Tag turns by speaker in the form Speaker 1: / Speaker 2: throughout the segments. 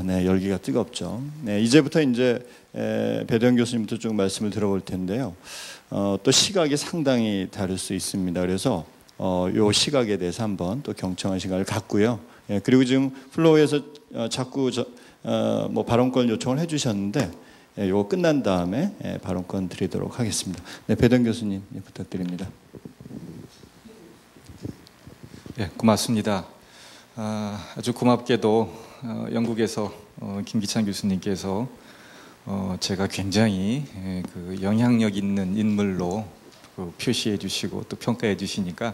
Speaker 1: 네, 열기가 뜨겁죠. 네, 이제부터 이제 배도영 교수님부터 좀 말씀을 들어볼 텐데요. 또 시각이 상당히 다를 수 있습니다. 그래서 요 시각에 대해서 한번 또 경청한 시간을 갖고요. 그리고 지금 플로우에서 자꾸 뭐 발언권 요청을 해주셨는데 요거 끝난 다음에 발언권 드리도록 하겠습니다. 네, 배도영 교수님 부탁드립니다.
Speaker 2: 네, 고맙습니다. 아주 고맙게도 영국에서 김기찬 교수님께서 제가 굉장히 그 영향력 있는 인물로 표시해 주시고 또 평가해 주시니까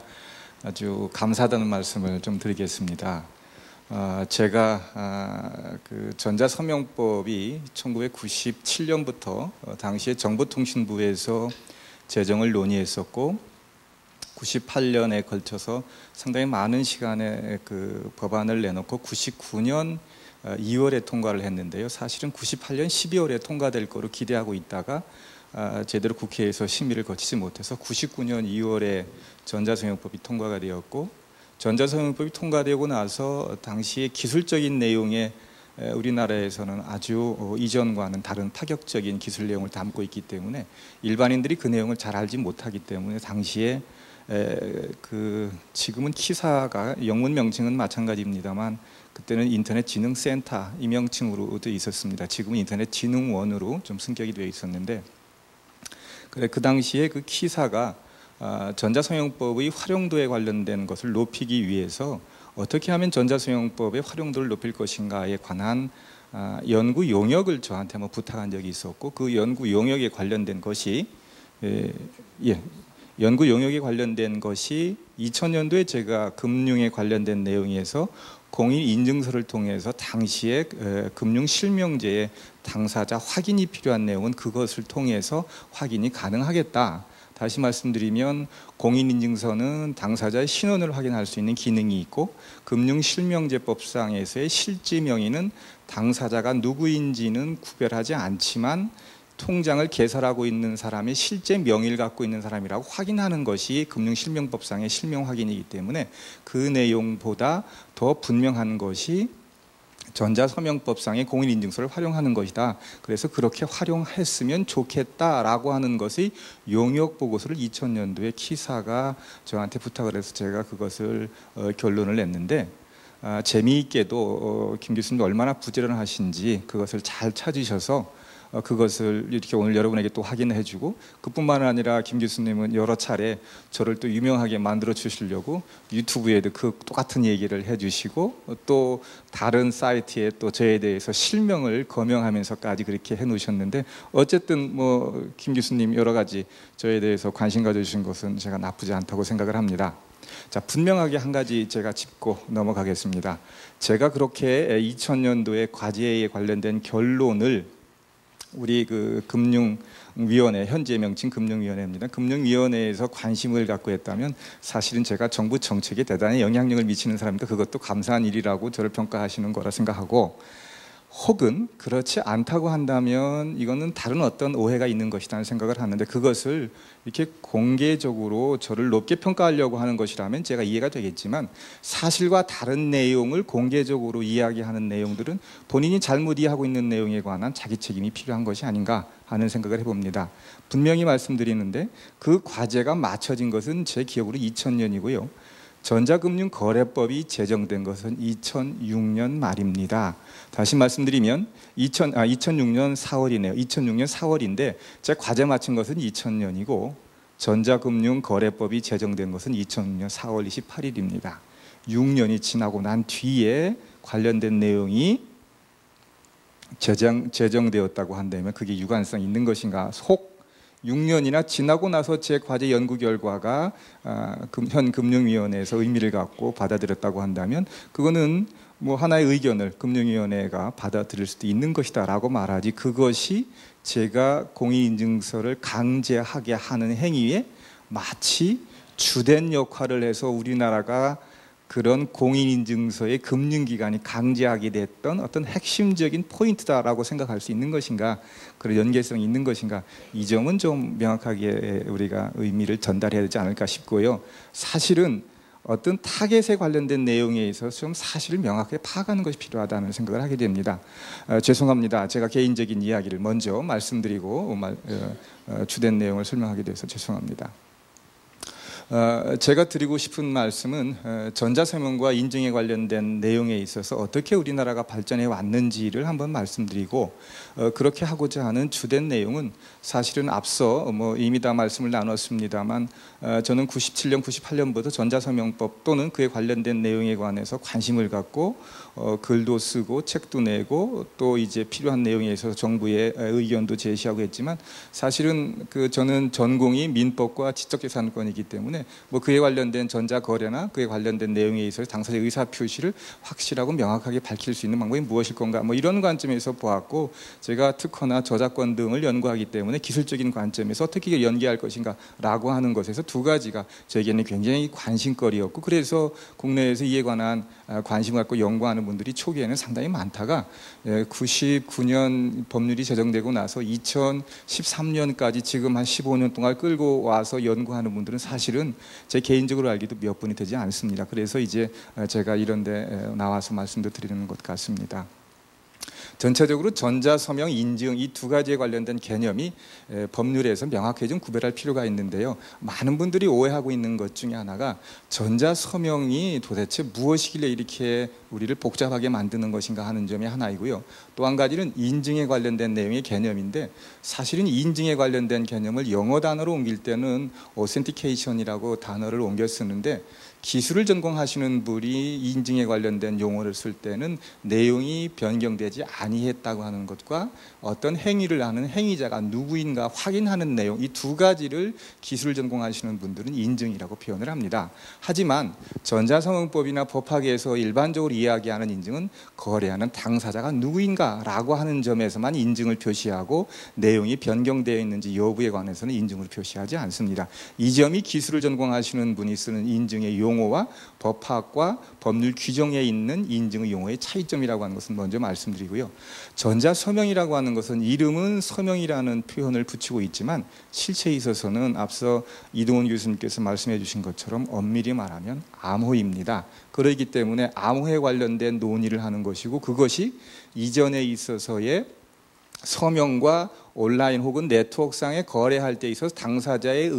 Speaker 2: 아주 감사하다는 말씀을 좀 드리겠습니다. 제가 그 전자서명법이 1997년부터 당시에 정보통신부에서 제정을 논의했었고 98년에 걸쳐서 상당히 많은 시간에 그 법안을 내놓고 99년 2월에 통과를 했는데요. 사실은 98년 12월에 통과될 거로 기대하고 있다가 제대로 국회에서 심의를 거치지 못해서 99년 2월에 전자서명법이 통과가 되었고, 전자서명법이 통과되고 나서 당시에 기술적인 내용에 우리나라에서는 아주 이전과는 다른 파격적인 기술 내용을 담고 있기 때문에 일반인들이 그 내용을 잘 알지 못하기 때문에 당시에 지금은 키사가 영문 명칭은 마찬가지입니다만 그때는 인터넷진흥센터 이 명칭으로도 있었습니다. 지금은 인터넷진흥원으로 좀 승격이 되어 있었는데, 그 당시에 그 키사가 전자서명법의 활용도에 관련된 것을 높이기 위해서 어떻게 하면 전자서명법의 활용도를 높일 것인가에 관한 연구 용역을 저한테 한번 부탁한 적이 있었고, 그 연구 용역에 관련된 것이 연구 용역에 관련된 것이 2000년도에 제가 금융에 관련된 내용에서 공인 인증서를 통해서 당시에 금융 실명제의 당사자 확인이 필요한 내용은 그것을 통해서 확인이 가능하겠다. 다시 말씀드리면 공인인증서는 당사자의 신원을 확인할 수 있는 기능이 있고, 금융실명제법상에서의 실지 명의는 당사자가 누구인지는 구별하지 않지만 통장을 개설하고 있는 사람이 실제 명의를 갖고 있는 사람이라고 확인하는 것이 금융실명법상의 실명 확인이기 때문에 그 내용보다 더 분명한 것이 전자서명법상의 공인인증서를 활용하는 것이다. 그래서 그렇게 활용했으면 좋겠다라고 하는 것의 용역 보고서를 2000년도에 키사가 저한테 부탁을 해서 제가 그것을 결론을 냈는데, 재미있게도 김 교수님 얼마나 부지런하신지 그것을 잘 찾으셔서 그것을 이렇게 오늘 여러분에게 또 확인해주고, 그뿐만 아니라 김 교수님은 여러 차례 저를 또 유명하게 만들어 주시려고 유튜브에도 그 똑같은 얘기를 해주시고, 또 다른 사이트에 또 저에 대해서 실명을 거명하면서까지 그렇게 해놓으셨는데, 어쨌든 뭐 김 교수님 여러 가지 저에 대해서 관심 가져주신 것은 제가 나쁘지 않다고 생각을 합니다. 자, 분명하게 한 가지 제가 짚고 넘어가겠습니다. 제가 그렇게 2000년도에 과제에 관련된 결론을 우리 그 금융위원회, 현재 명칭 금융위원회입니다. 금융위원회에서 관심을 갖고 했다면 사실은 제가 정부 정책에 대단히 영향력을 미치는 사람인데 그것도 감사한 일이라고 저를 평가하시는 거라 생각하고, 혹은 그렇지 않다고 한다면 이거는 다른 어떤 오해가 있는 것이라는 생각을 하는데, 그것을 이렇게 공개적으로 저를 높게 평가하려고 하는 것이라면 제가 이해가 되겠지만, 사실과 다른 내용을 공개적으로 이야기하는 내용들은 본인이 잘못 이해하고 있는 내용에 관한 자기 책임이 필요한 것이 아닌가 하는 생각을 해봅니다. 분명히 말씀드리는데 그 과제가 맞춰진 것은 제 기억으로 2000년이고요. 전자금융거래법이 제정된 것은 2006년 말입니다. 다시 말씀드리면 2006년 4월이네요. 2006년 4월인데 제가 과제 마친 것은 2000년이고 전자금융거래법이 제정된 것은 2006년 4월 28일입니다. 6년이 지나고 난 뒤에 관련된 내용이 제정되었다고 한다면 그게 유관성 있는 것인가? 혹 6년이나 지나고 나서 제 과제 연구 결과가 현 금융위원회에서 의미를 갖고 받아들였다고 한다면 그거는 뭐 하나의 의견을 금융위원회가 받아들일 수도 있는 것이다 라고 말하지, 그것이 제가 공인인증서를 강제하게 하는 행위에 마치 주된 역할을 해서 우리나라가 그런 공인인증서의 금융기관이 강제하게 됐던 어떤 핵심적인 포인트다라고 생각할 수 있는 것인가, 그런 연계성이 있는 것인가, 이 점은 좀 명확하게 우리가 의미를 전달해야 되지 않을까 싶고요. 사실은 어떤 타겟에 관련된 내용에 있어서 좀 사실을 명확하게 파악하는 것이 필요하다는 생각을 하게 됩니다. 죄송합니다. 제가 개인적인 이야기를 먼저 말씀드리고 주된 내용을 설명하게 돼서 죄송합니다. 제가 드리고 싶은 말씀은 전자서명과 인증에 관련된 내용에 있어서 어떻게 우리나라가 발전해 왔는지를 한번 말씀드리고, 그렇게 하고자 하는 주된 내용은 사실은 앞서 이미 다 말씀을 나눴습니다만, 저는 97년, 98년부터 전자서명법 또는 그에 관련된 내용에 관해서 관심을 갖고 글도 쓰고 책도 내고 또 이제 필요한 내용에 있어서 정부의 의견도 제시하고 했지만, 사실은 저는 전공이 민법과 지적재산권이기 때문에 그에 관련된 전자거래나 그에 관련된 내용에 있어서 당사자의 의사표시를 확실하고 명확하게 밝힐 수 있는 방법이 무엇일 건가, 이런 관점에서 보았고, 제가 특허나 저작권 등을 연구하기 때문에 기술적인 관점에서 어떻게 연계할 것인가 라고 하는 것에서 두 가지가 저에게는 굉장히 관심거리였고, 그래서 국내에서 이에 관한 관심을 갖고 연구하는 분들이 초기에는 상당히 많다가 99년 법률이 제정되고 나서 2013년까지 지금 한 15년 동안 끌고 와서 연구하는 분들은 사실은 제 개인적으로 알기도 몇 분이 되지 않습니다. 그래서 이제 제가 이런 데 나와서 말씀도 드리는 것 같습니다. 전체적으로 전자서명, 인증 이 두 가지에 관련된 개념이 법률에서 명확히 좀 구별할 필요가 있는데요. 많은 분들이 오해하고 있는 것 중에 하나가 전자서명이 도대체 무엇이길래 이렇게 우리를 복잡하게 만드는 것인가 하는 점이 하나이고요. 또 한 가지는 인증에 관련된 내용의 개념인데, 사실은 인증에 관련된 개념을 영어 단어로 옮길 때는 authentication이라고 단어를 옮겨 쓰는데, 기술을 전공하시는 분이 인증에 관련된 용어를 쓸 때는 내용이 변경되지 아니했다고 하는 것과 어떤 행위를 하는 행위자가 누구인가 확인하는 내용, 이 두 가지를 기술을 전공하시는 분들은 인증이라고 표현을 합니다. 하지만 전자서명법이나 법학에서 일반적으로 이야기하는 인증은 거래하는 당사자가 누구인가라고 하는 점에서만 인증을 표시하고, 내용이 변경되어 있는지 여부에 관해서는 인증을 표시하지 않습니다. 이 점이 기술을 전공하시는 분이 쓰는 인증의 용어와 법학과 법률 규정에 있는 인증의 용어의 차이점이라고 하는 것은 먼저 말씀드리고요. 전자서명이라고 하는 것은 이름은 서명이라는 표현을 붙이고 있지만 실체에 있어서는 앞서 이동훈 교수님께서 말씀해 주신 것처럼 엄밀히 말하면 암호입니다. 그렇기 때문에 암호에 관련된 논의를 하는 것이고, 그것이 이전에 있어서의 서명과 온라인 혹은 네트워크상에 거래할 때 있어서 당사자의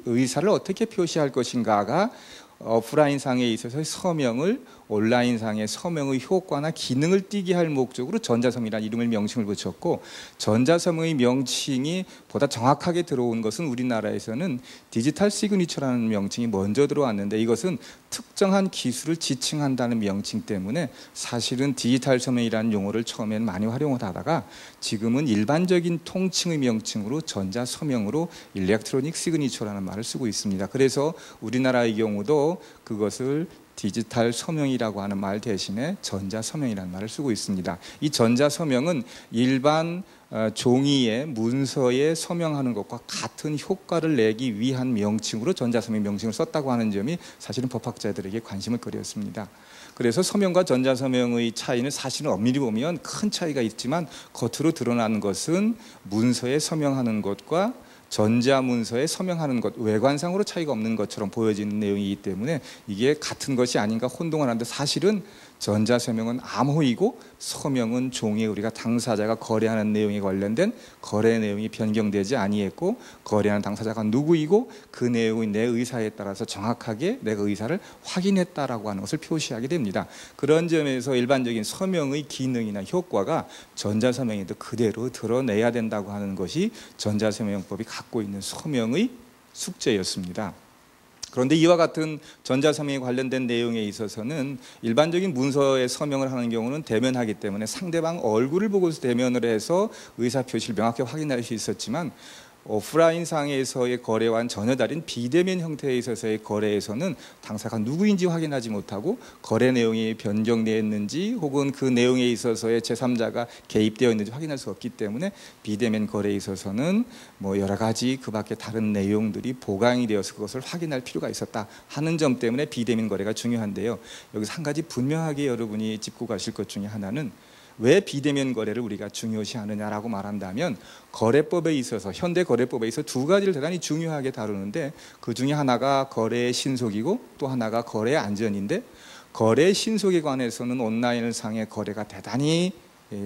Speaker 2: 의사를 어떻게 표시할 것인가가 오프라인상에 있어서 서명을 온라인상의 서명의 효과나 기능을 띠게 할 목적으로 전자서명이라는 이름을 명칭을 붙였고, 전자서명의 명칭이 보다 정확하게 들어온 것은 우리나라에서는 디지털 시그니처라는 명칭이 먼저 들어왔는데, 이것은 특정한 기술을 지칭한다는 명칭 때문에 사실은 디지털 서명이라는 용어를 처음에는 많이 활용을 하다가 지금은 일반적인 통칭의 명칭으로 전자서명으로 일렉트로닉 시그니처라는 말을 쓰고 있습니다. 그래서 우리나라의 경우도 그것을 디지털 서명이라고 하는 말 대신에 전자서명이라는 말을 쓰고 있습니다. 이 전자서명은 일반 종이에 문서에 서명하는 것과 같은 효과를 내기 위한 명칭으로 전자서명 명칭을 썼다고 하는 점이 사실은 법학자들에게 관심을 끌었습니다. 그래서 서명과 전자서명의 차이는 사실은 엄밀히 보면 큰 차이가 있지만, 겉으로 드러나는 것은 문서에 서명하는 것과 전자문서에 서명하는 것, 외관상으로 차이가 없는 것처럼 보여지는 내용이기 때문에 이게 같은 것이 아닌가 혼동을 하는데, 사실은 전자서명은 암호이고 서명은 종이에 우리가 당사자가 거래하는 내용에 관련된 거래 내용이 변경되지 아니했고, 거래하는 당사자가 누구이고 그 내용의 내 의사에 따라서 정확하게 내가 의사를 확인했다라고 하는 것을 표시하게 됩니다. 그런 점에서 일반적인 서명의 기능이나 효과가 전자서명에도 그대로 드러내야 된다고 하는 것이 전자서명법이 갖고 있는 서명의 숙제였습니다. 그런데 이와 같은 전자서명에 관련된 내용에 있어서는 일반적인 문서에 서명을 하는 경우는 대면하기 때문에 상대방 얼굴을 보고서 대면을 해서 의사표시를 명확히 확인할 수 있었지만, 오프라인 상에서의 거래와는 전혀 다른 비대면 형태에 있어서의 거래에서는 당사가 누구인지 확인하지 못하고 거래 내용이 변경되었는지 혹은 그 내용에 있어서의 제3자가 개입되어 있는지 확인할 수 없기 때문에 비대면 거래에 있어서는 여러 가지 그 밖에 다른 내용들이 보강이 되어서 그것을 확인할 필요가 있었다 하는 점 때문에 비대면 거래가 중요한데요. 여기서 한 가지 분명하게 여러분이 짚고 가실 것 중에 하나는, 왜 비대면 거래를 우리가 중요시하느냐라고 말한다면 거래법에 있어서 현대 거래법에 있어서 두 가지를 대단히 중요하게 다루는데 그 중에 하나가 거래의 신속이고 또 하나가 거래의 안전인데 거래 신속에 관해서는 온라인 상의 거래가 대단히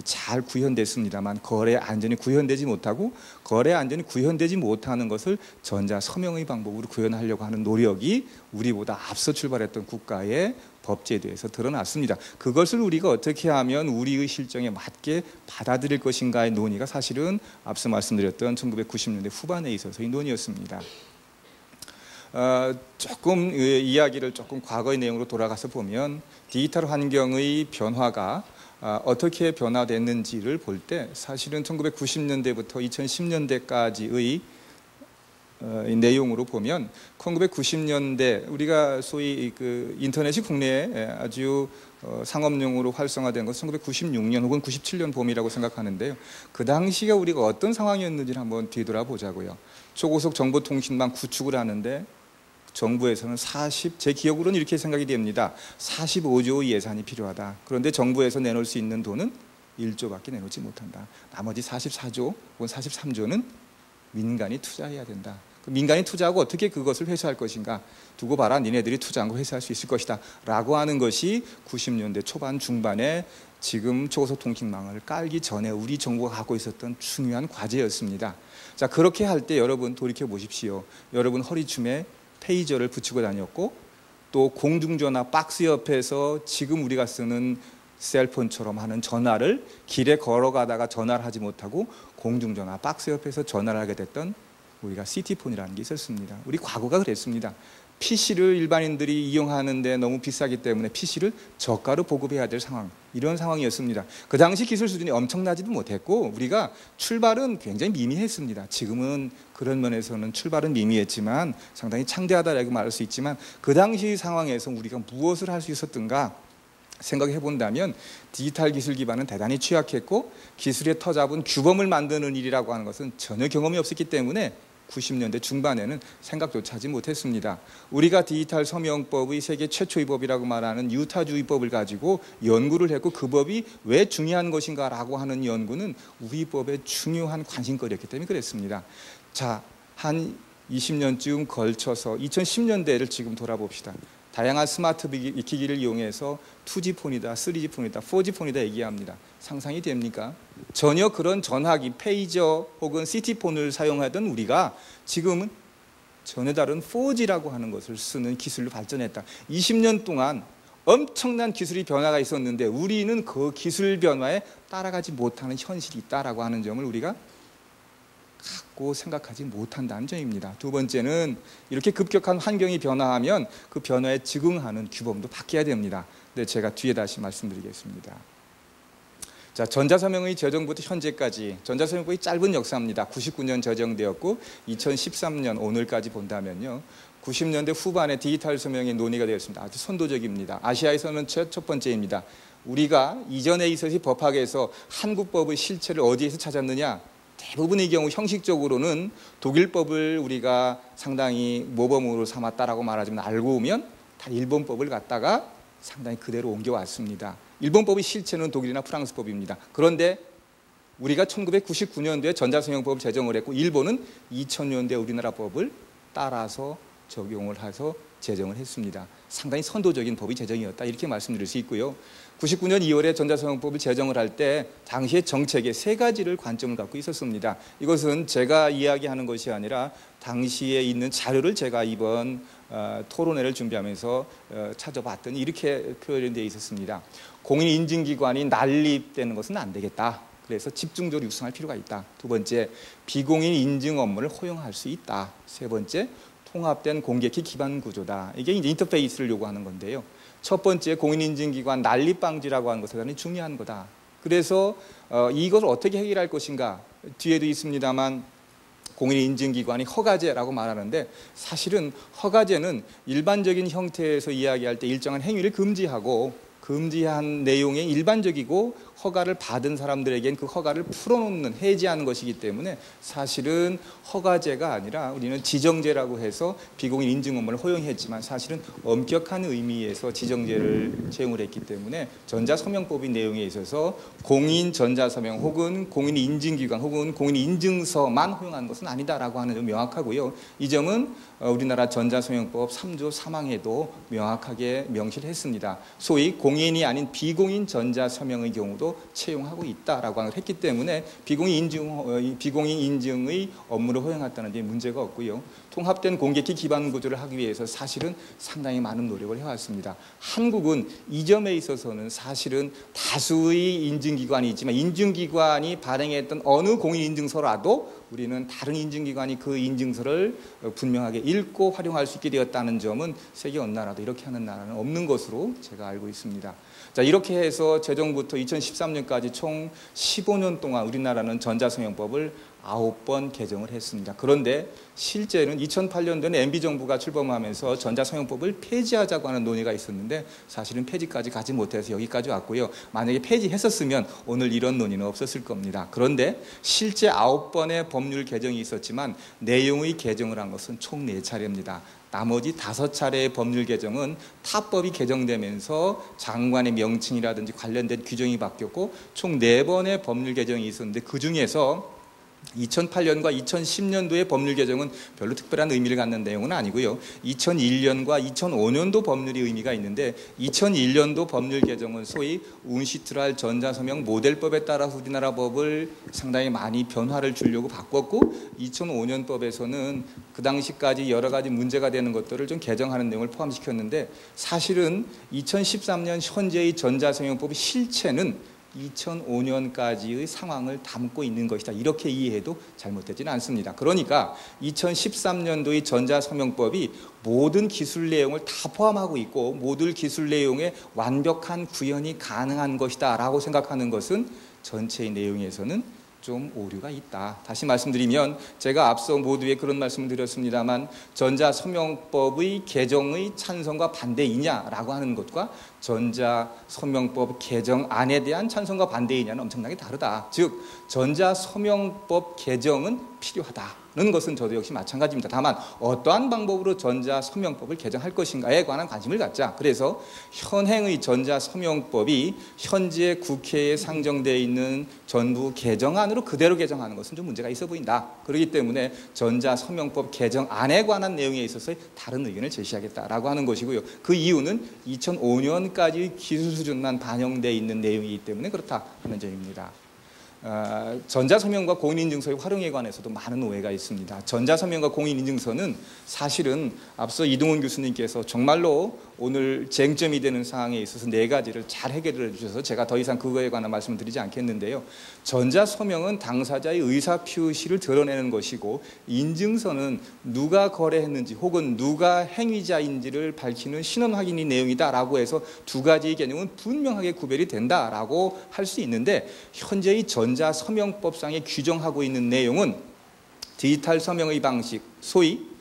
Speaker 2: 잘 구현됐습니다만 거래 안전이 구현되지 못하고 거래 안전이 구현되지 못하는 것을 전자 서명의 방법으로 구현하려고 하는 노력이 우리보다 앞서 출발했던 국가의 법제도에서 드러났습니다. 그것을 우리가 어떻게 하면 우리의 실정에 맞게 받아들일 것인가의 논의가 사실은 앞서 말씀드렸던 1990년대 후반에 있어서의 논의였습니다. 조금 이야기를 조금 과거의 내용으로 돌아가서 보면 디지털 환경의 변화가 어떻게 변화됐는지를 볼 때 사실은 1990년대부터 2010년대까지의 내용으로 보면 1990년대 우리가 소위 그 인터넷이 국내에 아주 상업용으로 활성화된 것은 1996년 혹은 97년 봄이라고 생각하는데요. 그 당시가 우리가 어떤 상황이었는지를 한번 뒤돌아보자고요. 초고속 정보통신망 구축을 하는데 정부에서는 제 기억으로는 이렇게 생각이 됩니다. 45조의 예산이 필요하다. 그런데 정부에서 내놓을 수 있는 돈은 1조밖에 내놓지 못한다. 나머지 44조 혹은 43조는 민간이 투자해야 된다. 민간이 투자하고 어떻게 그것을 회수할 것인가. 두고 봐라. 니네들이 투자한 거 회수할 수 있을 것이다. 라고 하는 것이 90년대 초반 중반에 지금 초고속 통신망을 깔기 전에 우리 정부가 갖고 있었던 중요한 과제였습니다. 자, 그렇게 할 때 여러분 돌이켜 보십시오. 여러분 허리춤에 페이저를 붙이고 다녔고 또 공중전화 박스 옆에서 지금 우리가 쓰는 셀폰처럼 하는 전화를 길에 걸어가다가 전화를 하지 못하고 공중전화 박스 옆에서 전화를 하게 됐던 우리가 시티폰이라는 게 있었습니다. 우리 과거가 그랬습니다. PC를 일반인들이 이용하는데 너무 비싸기 때문에 PC를 저가로 보급해야 될 상황, 이런 상황이었습니다. 그 당시 기술 수준이 엄청나지도 못했고 우리가 출발은 굉장히 미미했습니다. 지금은 그런 면에서는 출발은 미미했지만 상당히 창대하다라고 말할 수 있지만 그 당시 상황에서 우리가 무엇을 할 수 있었던가 생각해 본다면 디지털 기술 기반은 대단히 취약했고 기술의 터잡은 규범을 만드는 일이라고 하는 것은 전혀 경험이 없었기 때문에 90년대 중반에는 생각조차 하지 못했습니다. 우리가 디지털 서명법의 세계 최초의 법이라고 말하는 유타주의법을 가지고 연구를 했고 그 법이 왜 중요한 것인가라고 하는 연구는 우리 법의 중요한 관심거리였기 때문에 그랬습니다. 자, 한 20년쯤 걸쳐서 2010년대를 지금 돌아봅시다. 다양한 스마트 기기를 이용해서 2G폰이다, 3G폰이다, 4G폰이다 얘기합니다. 상상이 됩니까? 전혀 그런 전화기, 페이저 혹은 시티폰을 사용하던 우리가 지금은 전혀 다른 4G라고 하는 것을 쓰는 기술로 발전했다. 20년 동안 엄청난 기술이 변화가 있었는데 우리는 그 기술 변화에 따라가지 못하는 현실이 있다라고 하는 점을 우리가 갖고 생각하지 못한다는 점입니다. 두 번째는 이렇게 급격한 환경이 변화하면 그 변화에 적응하는 규범도 바뀌어야 됩니다. 네, 제가 뒤에 다시 말씀드리겠습니다. 자, 전자서명의 제정부터 현재까지 전자서명법이 짧은 역사입니다. 99년 제정되었고 2013년 오늘까지 본다면요. 90년대 후반에 디지털 서명이 논의가 되었습니다. 아주 선도적입니다. 아시아에서는 첫 번째입니다. 우리가 이전에 있어서 법학에서 한국법의 실체를 어디에서 찾았느냐? 대부분의 경우 형식적으로는 독일법을 우리가 상당히 모범으로 삼았다라고 말하지만 알고 보면 다 일본법을 갖다가 상당히 그대로 옮겨왔습니다. 일본법의 실체는 독일이나 프랑스법입니다. 그런데 우리가 1999년도에 전자서명법을 제정을 했고 일본은 2000년대 우리나라 법을 따라서 적용을 해서 제정을 했습니다. 상당히 선도적인 법이 제정이었다 이렇게 말씀드릴 수 있고요. 99년 2월에 전자서명법을 제정을 할 때 당시의 정책에 세 가지를 관점을 갖고 있었습니다. 이것은 제가 이야기하는 것이 아니라 당시에 있는 자료를 제가 이번 토론회를 준비하면서 찾아봤더니 이렇게 표현이 되어 있었습니다. 공인인증기관이 난립되는 것은 안 되겠다. 그래서 집중적으로 육성할 필요가 있다. 두 번째, 비공인 인증 업무를 허용할 수 있다. 세 번째, 통합된 공개키 기반 구조다. 이게 이제 인터페이스를 요구하는 건데요. 첫 번째, 공인인증기관 난립 방지라고 하는 것은 대단히 중요한 거다. 그래서 이것을 어떻게 해결할 것인가. 뒤에도 있습니다만 공인인증기관이 허가제라고 말하는데 사실은 허가제는 일반적인 형태에서 이야기할 때 일정한 행위를 금지하고 금지한 내용의 일반적이고 허가를 받은 사람들에겐 그 허가를 풀어놓는, 해지하는 것이기 때문에 사실은 허가제가 아니라 우리는 지정제라고 해서 비공인 인증 업무를 허용했지만 사실은 엄격한 의미에서 지정제를 채용을 했기 때문에 전자서명법의 내용에 있어서 공인 전자서명 혹은 공인 인증기관 혹은 공인 인증서만 허용하는 것은 아니다라고 하는 점 명확하고요. 이 점은 우리나라 전자서명법 3조 3항에도 명확하게 명시를 했습니다. 소위 공인이 아닌 비공인 전자서명의 경우도 채용하고 있다라고 했기 때문에 비공인 인증의 업무를 허용했다는 데 문제가 없고요. 통합된 공개키 기반 구조를 하기 위해서 사실은 상당히 많은 노력을 해왔습니다. 한국은 이 점에 있어서는 사실은 다수의 인증기관이 있지만 인증기관이 발행했던 어느 공인인증서라도 우리는 다른 인증기관이 그 인증서를 분명하게 읽고 활용할 수 있게 되었다는 점은 세계 어느 나라도 이렇게 하는 나라는 없는 것으로 제가 알고 있습니다. 자, 이렇게 해서 제정부터 2013년까지 총 15년 동안 우리나라는 전자서명법을 9번 개정을 했습니다. 그런데 실제는 2008년도에 MB정부가 출범하면서 전자서명법을 폐지하자고 하는 논의가 있었는데 사실은 폐지까지 가지 못해서 여기까지 왔고요. 만약에 폐지했었으면 오늘 이런 논의는 없었을 겁니다. 그런데 실제 9번의 법률 개정이 있었지만 내용의 개정을 한 것은 총 4차례입니다. 나머지 5차례의 법률 개정은 타법이 개정되면서 장관의 명칭이라든지 관련된 규정이 바뀌었고 총 4번의 법률 개정이 있었는데 그중에서 2008년과 2010년도의 법률 개정은 별로 특별한 의미를 갖는 내용은 아니고요. 2001년과 2005년도 법률이 의미가 있는데 2001년도 법률 개정은 소위 운시트랄 전자서명 모델법에 따라서 우리나라 법을 상당히 많이 변화를 주려고 바꿨고 2005년 법에서는 그 당시까지 여러 가지 문제가 되는 것들을 좀 개정하는 내용을 포함시켰는데 사실은 2013년 현재의 전자서명법의 실체는 2005년까지의 상황을 담고 있는 것이다. 이렇게 이해해도 잘못되지는 않습니다. 그러니까 2013년도의 전자서명법이 모든 기술 내용을 다 포함하고 있고 모든 기술 내용에 완벽한 구현이 가능한 것이다 라고 생각하는 것은 전체의 내용에서는 좀 오류가 있다. 다시 말씀드리면 제가 앞서 모두에 그런 말씀을 드렸습니다만 전자서명법의 개정의 찬성과 반대이냐라고 하는 것과 전자서명법 개정안에 대한 찬성과 반대이냐는 엄청나게 다르다. 즉 전자서명법 개정은 필요하다는 것은 저도 역시 마찬가지입니다. 다만 어떠한 방법으로 전자서명법을 개정할 것인가에 관한 관심을 갖자. 그래서 현행의 전자서명법이 현재 국회에 상정되어 있는 전부 개정안으로 그대로 개정하는 것은 좀 문제가 있어 보인다. 그렇기 때문에 전자서명법 개정안에 관한 내용에 있어서 다른 의견을 제시하겠다라고 하는 것이고요. 그 이유는 2005년까지 기술 수준만 반영되어 있는 내용이기 때문에 그렇다 하는 점입니다. 전자서명과 공인인증서의 활용에 관해서도 많은 오해가 있습니다. 전자서명과 공인인증서는 사실은 앞서 이동훈 교수님께서 정말로 오늘 쟁점이 되는 사항에 있어서 4가지를 잘 해결해 주셔서 제가 더 이상 그거에 관한 말씀을 드리지 않겠는데요. 전자서명은 당사자의 의사표시를 드러내는 것이고 인증서는 누가 거래했는지 혹은 누가 행위자인지를 밝히는 신원 확인의 내용이다라고 해서 2가지의 개념은 분명하게 구별이 된다라고 할 수 있는데 현재의 전자서명법상에 규정하고 있는 내용은 디지털 서명의 방식, 소위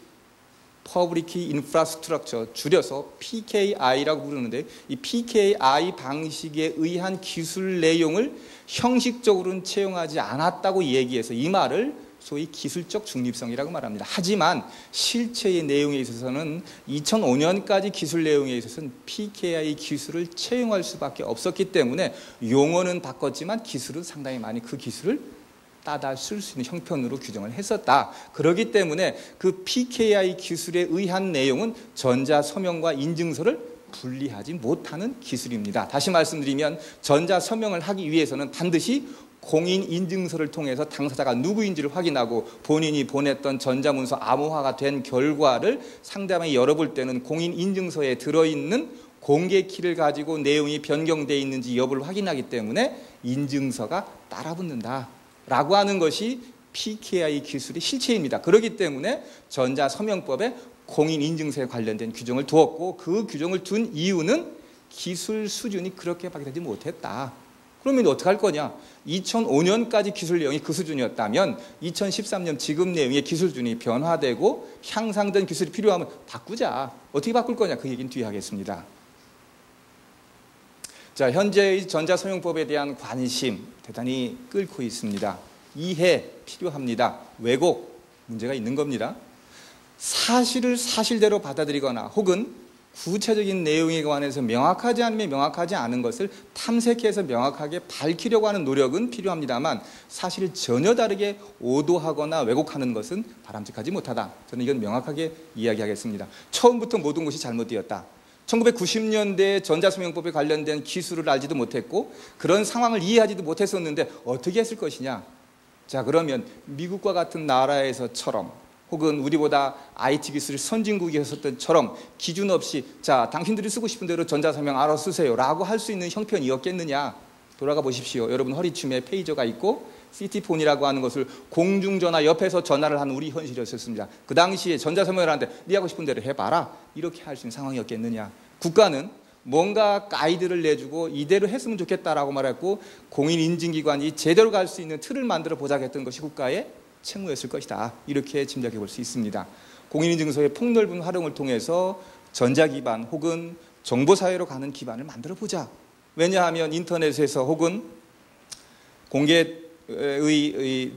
Speaker 2: Public Key Infrastructure, 줄여서 PKI라고 부르는데 이 PKI 방식에 의한 기술 내용을 형식적으로는 채용하지 않았다고 얘기해서 이 말을 소위 기술적 중립성이라고 말합니다. 하지만 실체의 내용에 있어서는 2005년까지 기술 내용에 있어서는 PKI 기술을 채용할 수밖에 없었기 때문에 용어는 바꿨지만 기술은 상당히 많이 그 기술을 따다 쓸 수 있는 형편으로 규정을 했었다. 그렇기 때문에 그 PKI 기술에 의한 내용은 전자서명과 인증서를 분리하지 못하는 기술입니다. 다시 말씀드리면 전자서명을 하기 위해서는 반드시 공인인증서를 통해서 당사자가 누구인지를 확인하고 본인이 보냈던 전자문서 암호화가 된 결과를 상대방이 열어볼 때는 공인인증서에 들어있는 공개키를 가지고 내용이 변경되어 있는지 여부를 확인하기 때문에 인증서가 따라붙는다 라고 하는 것이 PKI 기술의 실체입니다. 그렇기 때문에 전자서명법에 공인인증서에 관련된 규정을 두었고 그 규정을 둔 이유는 기술 수준이 그렇게 발달되지 못했다. 그러면 어떻게 할 거냐? 2005년까지 기술 내용이 그 수준이었다면 2013년 지금 내용의 기술 수준이 변화되고 향상된 기술이 필요하면 바꾸자. 어떻게 바꿀 거냐? 그 얘기는 뒤에 하겠습니다. 자, 현재의 전자소용법에 대한 관심 대단히 끓고 있습니다. 이해 필요합니다. 왜곡 문제가 있는 겁니다. 사실을 사실대로 받아들이거나 혹은 구체적인 내용에 관해서 명확하지 않으면 명확하지 않은 것을 탐색해서 명확하게 밝히려고 하는 노력은 필요합니다만 사실을 전혀 다르게 오도하거나 왜곡하는 것은 바람직하지 못하다. 저는 이건 명확하게 이야기하겠습니다. 처음부터 모든 것이 잘못되었다. 1990년대 전자소용법에 관련된 기술을 알지도 못했고 그런 상황을 이해하지도 못했었는데 어떻게 했을 것이냐. 자, 그러면 미국과 같은 나라에서처럼 혹은 우리보다 IT 기술이 선진국이었을 때처럼 기준 없이 자, 당신들이 쓰고 싶은 대로 전자서명 알아 쓰세요 라고 할 수 있는 형편이었겠느냐. 돌아가 보십시오. 여러분 허리춤에 페이저가 있고 시티폰이라고 하는 것을 공중전화 옆에서 전화를 하는 우리 현실이었습니다. 그 당시에 전자서명을 하는데 네 하고 싶은 대로 해봐라 이렇게 할 수 있는 상황이었겠느냐. 국가는 뭔가 가이드를 내주고 이대로 했으면 좋겠다라고 말했고 공인인증기관이 제대로 갈 수 있는 틀을 만들어 보자고 했던 것이 국가의 책무였을 것이다. 이렇게 짐작해 볼 수 있습니다. 공인인증서의 폭넓은 활용을 통해서 전자기반 혹은 정보사회로 가는 기반을 만들어 보자. 왜냐하면 인터넷에서 혹은 공개의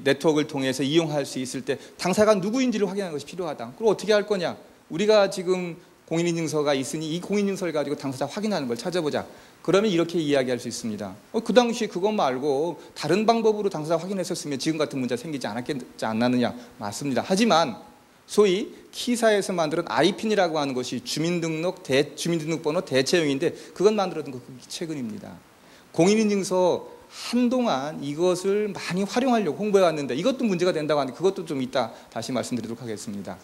Speaker 2: 네트워크를 통해서 이용할 수 있을 때 당사자가 누구인지를 확인하는 것이 필요하다. 그럼 어떻게 할 거냐? 우리가 지금 공인인증서가 있으니 이 공인인증서를 가지고 당사자 확인하는 걸 찾아보자. 그러면 이렇게 이야기할 수 있습니다. 그 당시 그것 말고 다른 방법으로 당사자 확인했었으면 지금 같은 문제가 생기지 않았겠지 않았느냐. 맞습니다. 하지만 소위 키사에서 만든 아이핀이라고 하는 것이 주민등록번호 대체형인데 그것 만들었던 거 최근입니다. 공인인증서 한동안 이것을 많이 활용하려고 홍보해 왔는데 이것도 문제가 된다고 하는데 그것도 좀 이따 다시 말씀드리도록 하겠습니다.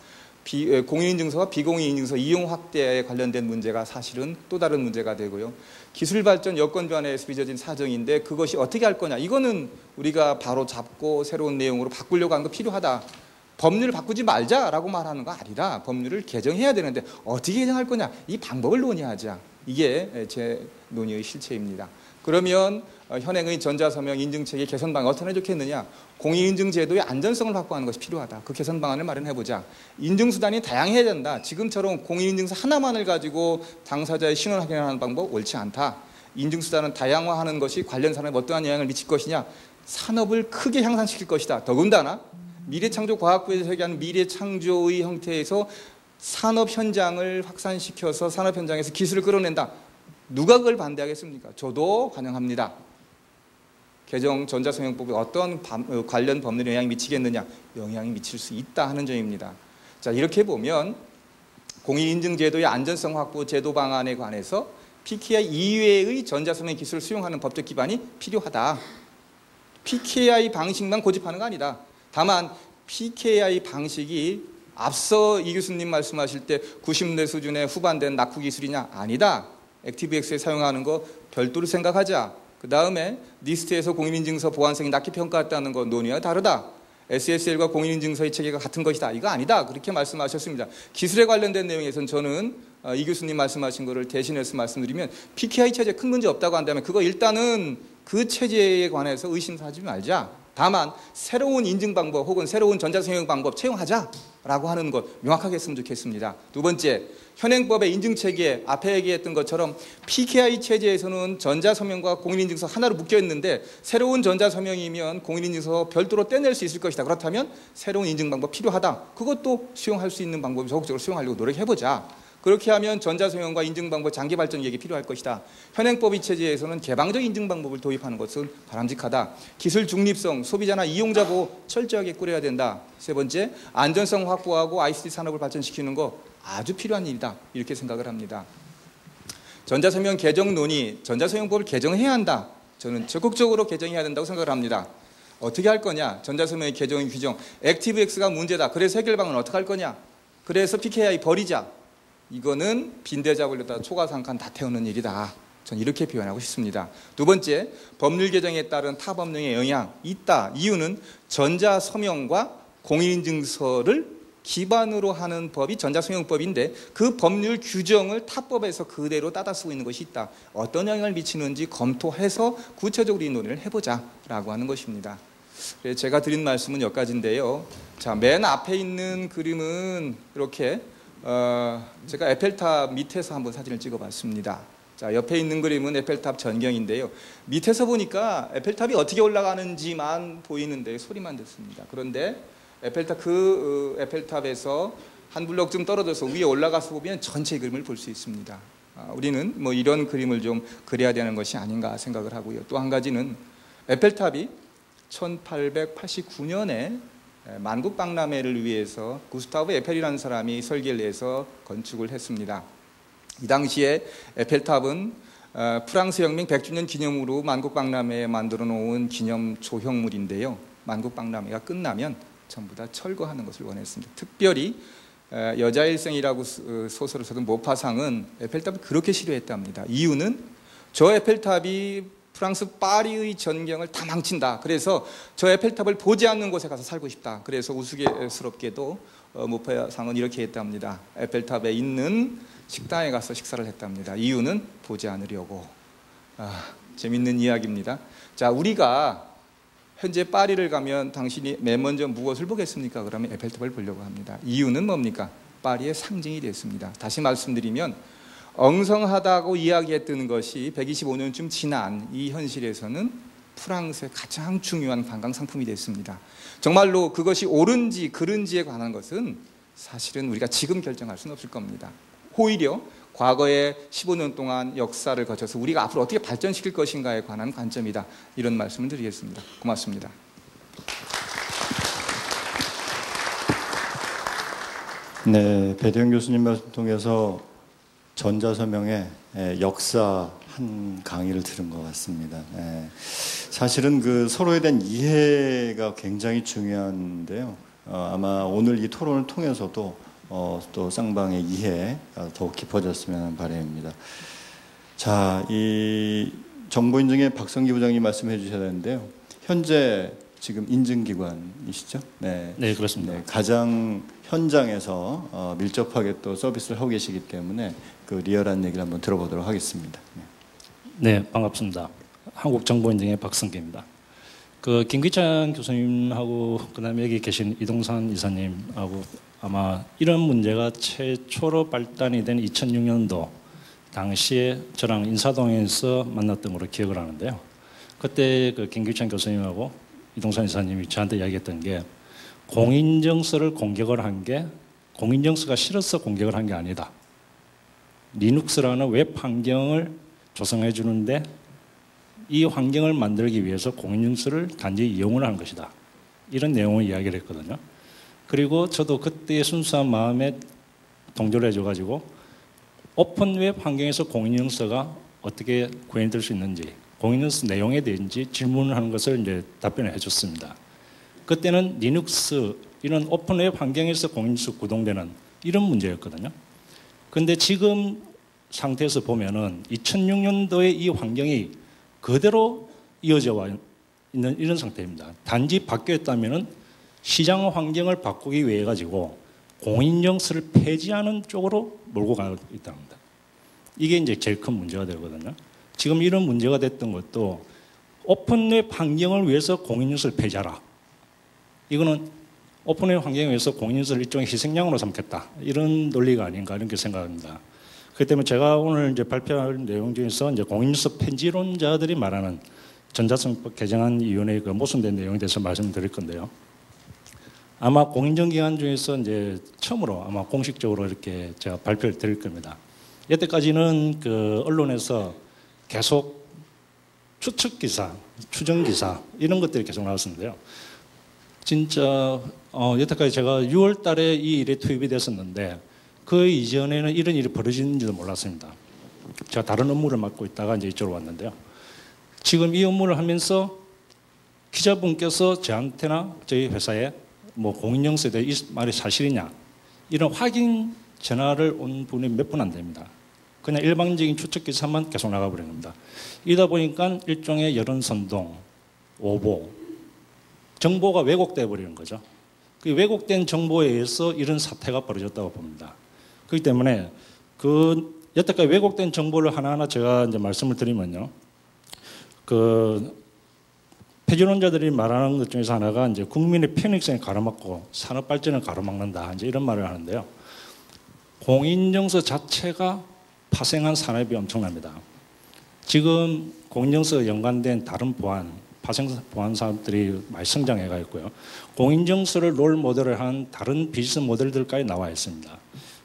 Speaker 2: 공인인증서와 비공인인증서 이용 확대에 관련된 문제가 사실은 또 다른 문제가 되고요. 기술 발전 여건 변화에서 빚어진 사정인데 그것이 어떻게 할 거냐. 이거는 우리가 바로 잡고 새로운 내용으로 바꾸려고 하는 거 필요하다. 법률을 바꾸지 말자라고 말하는 거 아니라 법률을 개정해야 되는데 어떻게 개정할 거냐. 이 방법을 논의하자. 이게 제 논의의 실체입니다. 그러면 현행의 전자서명 인증체계 개선 방안 어떻게 하면 좋겠느냐. 공인인증 제도의 안전성을 확보하는 것이 필요하다. 그 개선 방안을 마련해보자. 인증수단이 다양해야 된다. 지금처럼 공인인증서 하나만을 가지고 당사자의 신원 확인하는 방법 옳지 않다. 인증수단은 다양화하는 것이 관련 산업에 어떠한 영향을 미칠 것이냐. 산업을 크게 향상시킬 것이다. 더군다나 미래창조과학부에서 설계한 미래창조의 형태에서 산업 현장을 확산시켜서 산업 현장에서 기술을 끌어낸다. 누가 그걸 반대하겠습니까? 저도 환영합니다. 개정 전자서명법에 어떤 관련 법률에 영향이 미치겠느냐? 영향이 미칠 수 있다 하는 점입니다. 자, 이렇게 보면 공인인증제도의 안전성 확보 제도 방안에 관해서 PKI 이외의 전자서명 기술을 수용하는 법적 기반이 필요하다. PKI 방식만 고집하는 거 아니다. 다만 PKI 방식이 앞서 이 교수님 말씀하실 때 90년대 수준의 후반된 낙후 기술이냐? 아니다. 액티브엑스에 사용하는 거 별도로 생각하자. 그 다음에 니스트에서 공인인증서 보안성이 낮게 평가했다는 거 논의와 다르다. SSL과 공인인증서의 체계가 같은 것이다. 이거 아니다. 그렇게 말씀하셨습니다. 기술에 관련된 내용에서는 저는 이 교수님 말씀하신 거를 대신해서 말씀드리면 PKI 체제 큰 문제 없다고 한다면 그거 일단은 그 체제에 관해서 의심하지 말자. 다만 새로운 인증 방법 혹은 새로운 전자서명 방법 채용하자라고 하는 것 명확하게 했으면 좋겠습니다. 두 번째, 현행법의 인증체계 앞에 얘기했던 것처럼 PKI 체제에서는 전자서명과 공인인증서 하나로 묶여 있는데 새로운 전자서명이면 공인인증서 별도로 떼낼 수 있을 것이다. 그렇다면 새로운 인증 방법 필요하다. 그것도 수용할 수 있는 방법을 적극적으로 수용하려고 노력해보자. 그렇게 하면 전자서명과 인증 방법 장기 발전 얘기 필요할 것이다. 현행법 이 체제에서는 개방적 인증 방법을 도입하는 것은 바람직하다. 기술 중립성, 소비자나 이용자 보호 철저하게 꾸려야 된다. 세 번째, 안전성 확보하고 ICT 산업을 발전시키는 거 아주 필요한 일이다. 이렇게 생각을 합니다. 전자서명 개정 논의, 전자서명법을 개정해야 한다. 저는 적극적으로 개정해야 된다고 생각을 합니다. 어떻게 할 거냐? 전자서명의 개정 규정, 액티브엑스가 문제다. 그래서 해결방은 어떻게 할 거냐? 그래서 PKI 버리자. 이거는 빈대 잡으려다 초가상칸 다 태우는 일이다. 전 이렇게 표현하고 싶습니다. 두 번째, 법률 개정에 따른 타 법령의 영향 있다. 이유는 전자서명과 공인인증서를 기반으로 하는 법이 전자서명법인데 그 법률 규정을 타법에서 그대로 따다 쓰고 있는 것이 있다. 어떤 영향을 미치는지 검토해서 구체적으로 이 논의를 해보자라고 하는 것입니다. 제가 드린 말씀은 여기까지인데요. 자, 맨 앞에 있는 그림은 이렇게 제가 에펠탑 밑에서 한번 사진을 찍어봤습니다. 자, 옆에 있는 그림은 에펠탑 전경인데요. 밑에서 보니까 에펠탑이 어떻게 올라가는지만 보이는데 소리만 듣습니다. 그런데 에펠탑에서 한 블록쯤 떨어져서 위에 올라가서 보면 전체 그림을 볼 수 있습니다. 우리는 뭐 이런 그림을 좀 그려야 되는 것이 아닌가 생각을 하고요. 또 한 가지는 에펠탑이 1889년에 만국박람회를 위해서 구스타브 에펠이라는 사람이 설계를 해서 건축을 했습니다. 이 당시에 에펠탑은 프랑스 혁명 100주년 기념으로 만국박람회에 만들어 놓은 기념 조형물인데요. 만국박람회가 끝나면 전부 다 철거하는 것을 원했습니다. 특별히 여자 일생이라고 소설을 써둔 모파상은 에펠탑을 그렇게 싫어했답니다. 이유는 저 에펠탑이 프랑스 파리의 전경을 다 망친다. 그래서 저 에펠탑을 보지 않는 곳에 가서 살고 싶다. 그래서 우스갯스럽게도 모파상은 이렇게 했답니다. 에펠탑에 있는 식당에 가서 식사를 했답니다. 이유는 보지 않으려고. 재밌는 이야기입니다. 자, 우리가 현재 파리를 가면 당신이 맨 먼저 무엇을 보겠습니까? 그러면 에펠탑을 보려고 합니다. 이유는 뭡니까? 파리의 상징이 됐습니다. 다시 말씀드리면 엉성하다고 이야기했던 것이 125년쯤 지난 이 현실에서는 프랑스의 가장 중요한 관광 상품이 됐습니다. 정말로 그것이 옳은지 그른지에 관한 것은 사실은 우리가 지금 결정할 수는 없을 겁니다. 오히려 과거의 15년 동안 역사를 거쳐서 우리가 앞으로 어떻게 발전시킬 것인가에 관한 관점이다. 이런 말씀을 드리겠습니다. 고맙습니다.
Speaker 1: 네, 배도영 교수님 말씀 통해서 전자서명의 역사 한 강의를 들은 것 같습니다. 사실은 그 서로에 대한 이해가 굉장히 중요한데요. 아마 오늘 이 토론을 통해서도 또 쌍방의 이해가 더욱 깊어졌으면 하는 바람입니다. 자, 이 정보인증의 박성기 부장님 말씀해 주셔야 되는데요. 현재 지금 인증기관이시죠? 네,
Speaker 3: 네, 그렇습니다.
Speaker 1: 네, 가장 현장에서 밀접하게 또 서비스를 하고 계시기 때문에 그 리얼한 얘기를 한번 들어보도록 하겠습니다.
Speaker 3: 네, 반갑습니다. 한국정보인증의 박성기입니다. 그 김기찬 교수님하고 그다음에 여기 계신 이동산 이사님하고 아마 이런 문제가 최초로 발단이 된 2006년도 당시에 저랑 인사동에서 만났던 걸로 기억을 하는데요. 그때 그 김기찬 교수님하고 이동산 이사님이 저한테 이야기했던 게 공인정서를 공격을 한 게 공인정서가 싫어서 공격을 한 게 아니다. 리눅스라는 웹 환경을 조성해 주는데 이 환경을 만들기 위해서 공인정서를 단지 이용을 하는 것이다. 이런 내용을 이야기를 했거든요. 그리고 저도 그때 순수한 마음에 동조를 해줘가지고 오픈 웹 환경에서 공인정서가 어떻게 구현될 수 있는지, 공인정서 내용에 대한지 질문을 하는 것을 이제 답변을 해줬습니다. 그때는 리눅스 이런 오픈 웹 환경에서 공인정서 구동되는 이런 문제였거든요. 그런데 지금 상태에서 보면은 2006년도에 이 환경이 그대로 이어져 와 있는 이런 상태입니다. 단지 바뀌었다면은 시장 환경을 바꾸기 위해 가지고 공인정서를 폐지하는 쪽으로 몰고 가고 있답니다. 이게 이제 제일 큰 문제가 되거든요. 지금 이런 문제가 됐던 것도 오픈웹 환경을 위해서 공인정서를 폐지하라. 이거는 오픈웹 환경을 위해서 공인정서를 일종의 희생양으로 삼겠다. 이런 논리가 아닌가 이렇게 생각합니다. 그렇기 때문에 제가 오늘 이제 발표할 내용 중에서 이제 공인정서 폐지론자들이 말하는 전자성법 개정안 위원회의 그 모순된 내용에 대해서 말씀드릴 건데요. 아마 공인정기관 중에서 이제 처음으로 아마 공식적으로 이렇게 제가 발표를 드릴 겁니다. 여태까지는 그 언론에서 계속 추측 기사, 추정 기사 이런 것들이 계속 나왔었는데요. 진짜 여태까지 제가 6월 달에 이 일에 투입이 됐었는데 그 이전에는 이런 일이 벌어지는지도 몰랐습니다. 제가 다른 업무를 맡고 있다가 이제 이쪽으로 왔는데요. 지금 이 업무를 하면서 기자분께서 저한테나 저희 회사에 뭐 공인정서에 대해 이 말이 사실이냐 이런 확인 전화를 온 분이 몇 분 안 됩니다. 그냥 일방적인 추측 기사만 계속 나가버린 겁니다. 이러다 보니까 일종의 여론선동, 오보, 정보가 왜곡돼 버리는 거죠. 그 왜곡된 정보에 의해서 이런 사태가 벌어졌다고 봅니다. 그렇기 때문에 그 여태까지 왜곡된 정보를 하나하나 제가 이제 말씀을 드리면요. 그 폐지론자들이 말하는 것 중에서 하나가 이제 국민의 편익성에 가로막고 산업 발전을 가로막는다. 이제 이런 말을 하는데요. 공인정서 자체가 파생한 산업이 엄청납니다. 지금 공인증서 연관된 다른 파생 보안 산업들이 많이 성장해가 있고요. 공인증서를 롤 모델을 한 다른 비즈니스 모델들까지 나와 있습니다.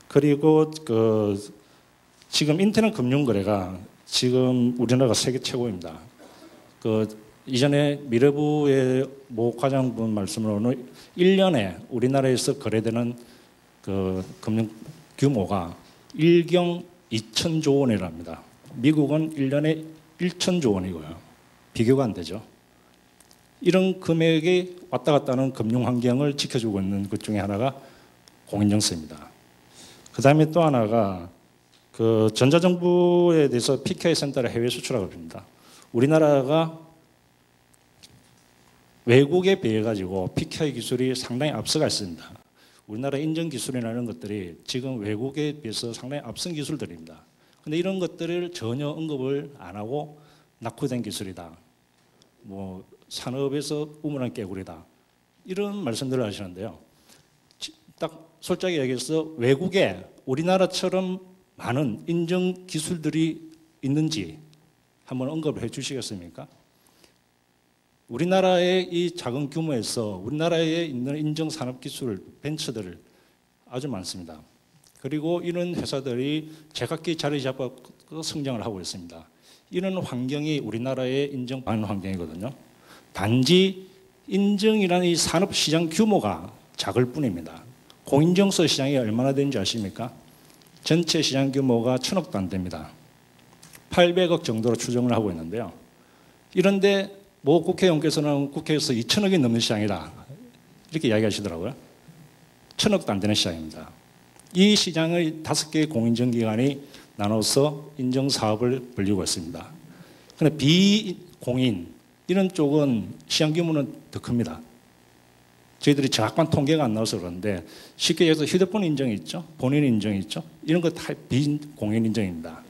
Speaker 3: 그리고 지금 인터넷 금융 거래가 지금 우리나라가 세계 최고입니다. 이전에 미래부의 모 과장분 말씀으로는 1년에 우리나라에서 거래되는 금융 규모가 1경 2천조 원이랍니다. 미국은 1년에 1천조 원이고요. 비교가 안 되죠. 이런 금액이 왔다 갔다 하는 금융 환경을 지켜주고 있는 것 중에 하나가 공인증서입니다. 그 다음에 또 하나가 전자정부에 대해서 PKI 센터를 해외 수출하고 있습니다. 우리나라가 외국에 비해 가지고 PKI 기술이 상당히 앞서가 있습니다. 우리나라 인증 기술이라는 것들이 지금 외국에 비해서 상당히 앞선 기술들입니다. 근데 이런 것들을 전혀 언급을 안 하고 낙후된 기술이다. 뭐 산업에서 우물한 깨구리다. 이런 말씀들을 하시는데요. 딱 솔직하게 얘기해서 외국에 우리나라처럼 많은 인증 기술들이 있는지 한번 언급을 해 주시겠습니까? 우리나라의 이 작은 규모에서 우리나라에 있는 인증 산업 기술 벤처들 아주 많습니다. 그리고 이런 회사들이 제각기 자리 잡아 성장을 하고 있습니다. 이런 환경이 우리나라의 인증 반 환경이거든요. 단지 인증이라는 이 산업 시장 규모가 작을 뿐입니다. 공인증서 시장이 얼마나 되는지 아십니까? 전체 시장 규모가 1,000억도 안 됩니다. 800억 정도로 추정을 하고 있는데요. 이런데 모 국회의원께서는 국회에서 2,000억이 넘는 시장이다. 이렇게 이야기하시더라고요. 1,000억도 안 되는 시장입니다. 이 시장을 5개의 공인정기관이 나눠서 인증사업을 벌리고 있습니다. 그런데 비공인, 이런 쪽은 시장 규모는 더 큽니다. 저희들이 정확한 통계가 안 나와서 그런데 쉽게 얘기해서 휴대폰 인증이 있죠. 본인 인증이 있죠. 이런 거 다 비공인 인증입니다.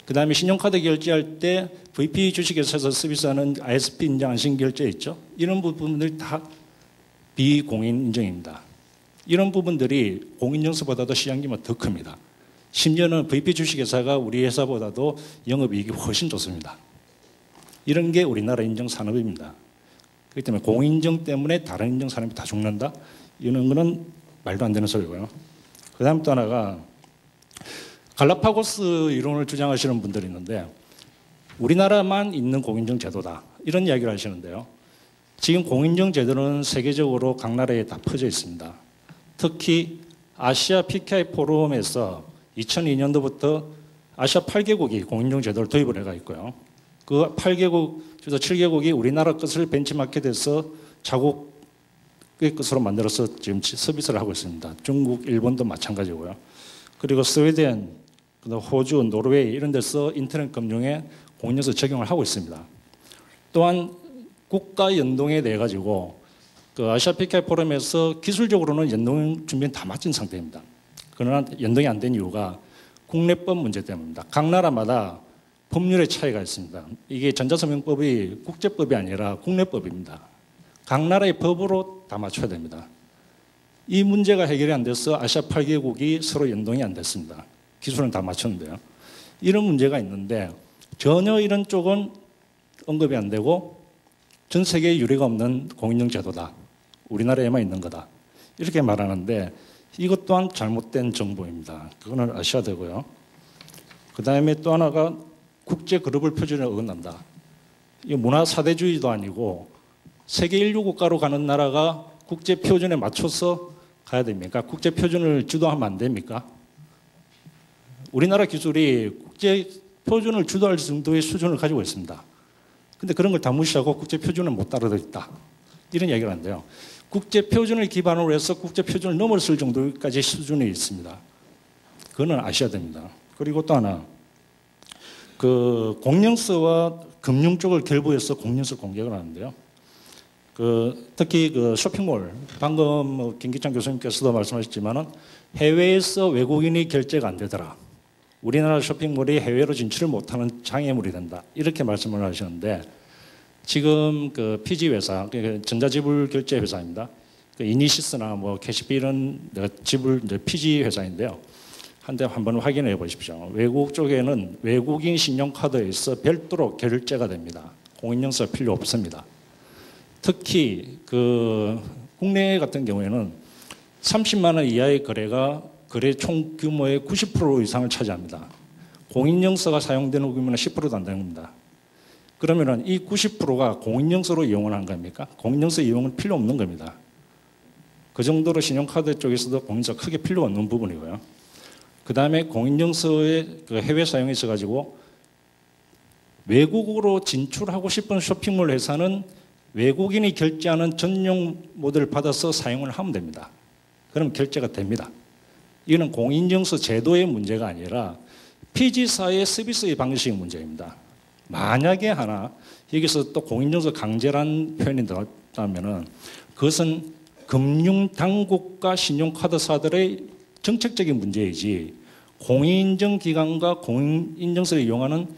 Speaker 3: 그 다음에 신용카드 결제할 때 VP 주식회사에서 서비스하는 ISP 인증 안심결제 있죠. 이런 부분들이 다 비공인 인증입니다. 이런 부분들이 공인증서보다도 시장 규모가 더 큽니다. 심지어는 VP 주식회사가 우리 회사보다도 영업이익이 훨씬 좋습니다. 이런 게 우리나라 인증 산업입니다. 그렇기 때문에 공인증 때문에 다른 인증 산업이 다 죽는다? 이런 거는 말도 안 되는 소리고요. 그 다음 또 하나가 갈라파고스 이론을 주장하시는 분들이 있는데 우리나라만 있는 공인증 제도다. 이런 이야기를 하시는데요. 지금 공인증 제도는 세계적으로 각 나라에 다 퍼져 있습니다. 특히 아시아 PKI 포럼에서 2002년도부터 아시아 8개국이 공인증 제도를 도입을 해가 있고요. 그 8개국 중에서 7개국이 우리나라 것을 벤치마켓에서 자국의 것으로 만들어서 지금 서비스를 하고 있습니다. 중국, 일본도 마찬가지고요. 그리고 스웨덴, 호주, 노르웨이 이런 데서 인터넷 금융에 공인증서 적용을 하고 있습니다. 또한 국가 연동에 대해 가지고 아시아 PKI 포럼에서 기술적으로는 연동 준비는 다 마친 상태입니다. 그러나 연동이 안 된 이유가 국내법 문제 때문입니다. 각 나라마다 법률의 차이가 있습니다. 이게 전자서명법이 국제법이 아니라 국내법입니다. 각 나라의 법으로 다 맞춰야 됩니다. 이 문제가 해결이 안 돼서 아시아 8개국이 서로 연동이 안 됐습니다. 기술은 다 맞췄는데요. 이런 문제가 있는데 전혀 이런 쪽은 언급이 안 되고 전 세계에 유례가 없는 공인증 제도다. 우리나라에만 있는 거다. 이렇게 말하는데 이것 또한 잘못된 정보입니다. 그거는 아셔야 되고요. 그 다음에 또 하나가 국제 글로벌 표준에 어긋난다. 이게 문화 사대주의도 아니고 세계 인류 국가로 가는 나라가 국제 표준에 맞춰서 가야 됩니까? 국제 표준을 주도하면 안 됩니까? 우리나라 기술이 국제 표준을 주도할 정도의 수준을 가지고 있습니다. 근데 그런 걸 다 무시하고 국제 표준을 못 따라들었다. 이런 얘기를 하는데요. 국제 표준을 기반으로 해서 국제 표준을 넘어설 정도까지 수준이 있습니다. 그거는 아셔야 됩니다. 그리고 또 하나, 공인증서와 금융 쪽을 결부해서 공인증서 공개를 하는데요. 특히 쇼핑몰, 방금 김기찬 교수님께서도 말씀하셨지만은 해외에서 외국인이 결제가 안 되더라. 우리나라 쇼핑몰이 해외로 진출을 못하는 장애물이 된다. 이렇게 말씀을 하시는데 지금 PG 회사, 전자지불 결제 회사입니다. 이니시스나 뭐 캐시피 이런 지불 PG 회사인데요. 한번 확인해 보십시오. 외국 쪽에는 외국인 신용카드에서 별도로 결제가 됩니다. 공인인증서 필요 없습니다. 특히 그 국내 같은 경우에는 30만 원 이하의 거래가 거래 총 규모의 90% 이상을 차지합니다. 공인인증서가 사용되는 규모는 10%도 안 되는 겁니다. 그러면은 이 90%가 공인인증서로 이용을 한 겁니까? 공인인증서 이용은 필요 없는 겁니다. 그 정도로 신용카드 쪽에서도 공인인증서 크게 필요 없는 부분이고요. 그 다음에 공인인증서의 그 해외 사용이 있어가지고 외국으로 진출하고 싶은 쇼핑몰 회사는 외국인이 결제하는 전용 모델을 받아서 사용을 하면 됩니다. 그럼 결제가 됩니다. 이거는 공인인증서 제도의 문제가 아니라 피지사의 서비스의 방식의 문제입니다. 만약에 하나 여기서 또 공인인증서 강제란 표현이 나왔다면 그것은 금융당국과 신용카드사들의 정책적인 문제이지 공인인증기관과 공인인증서를 이용하는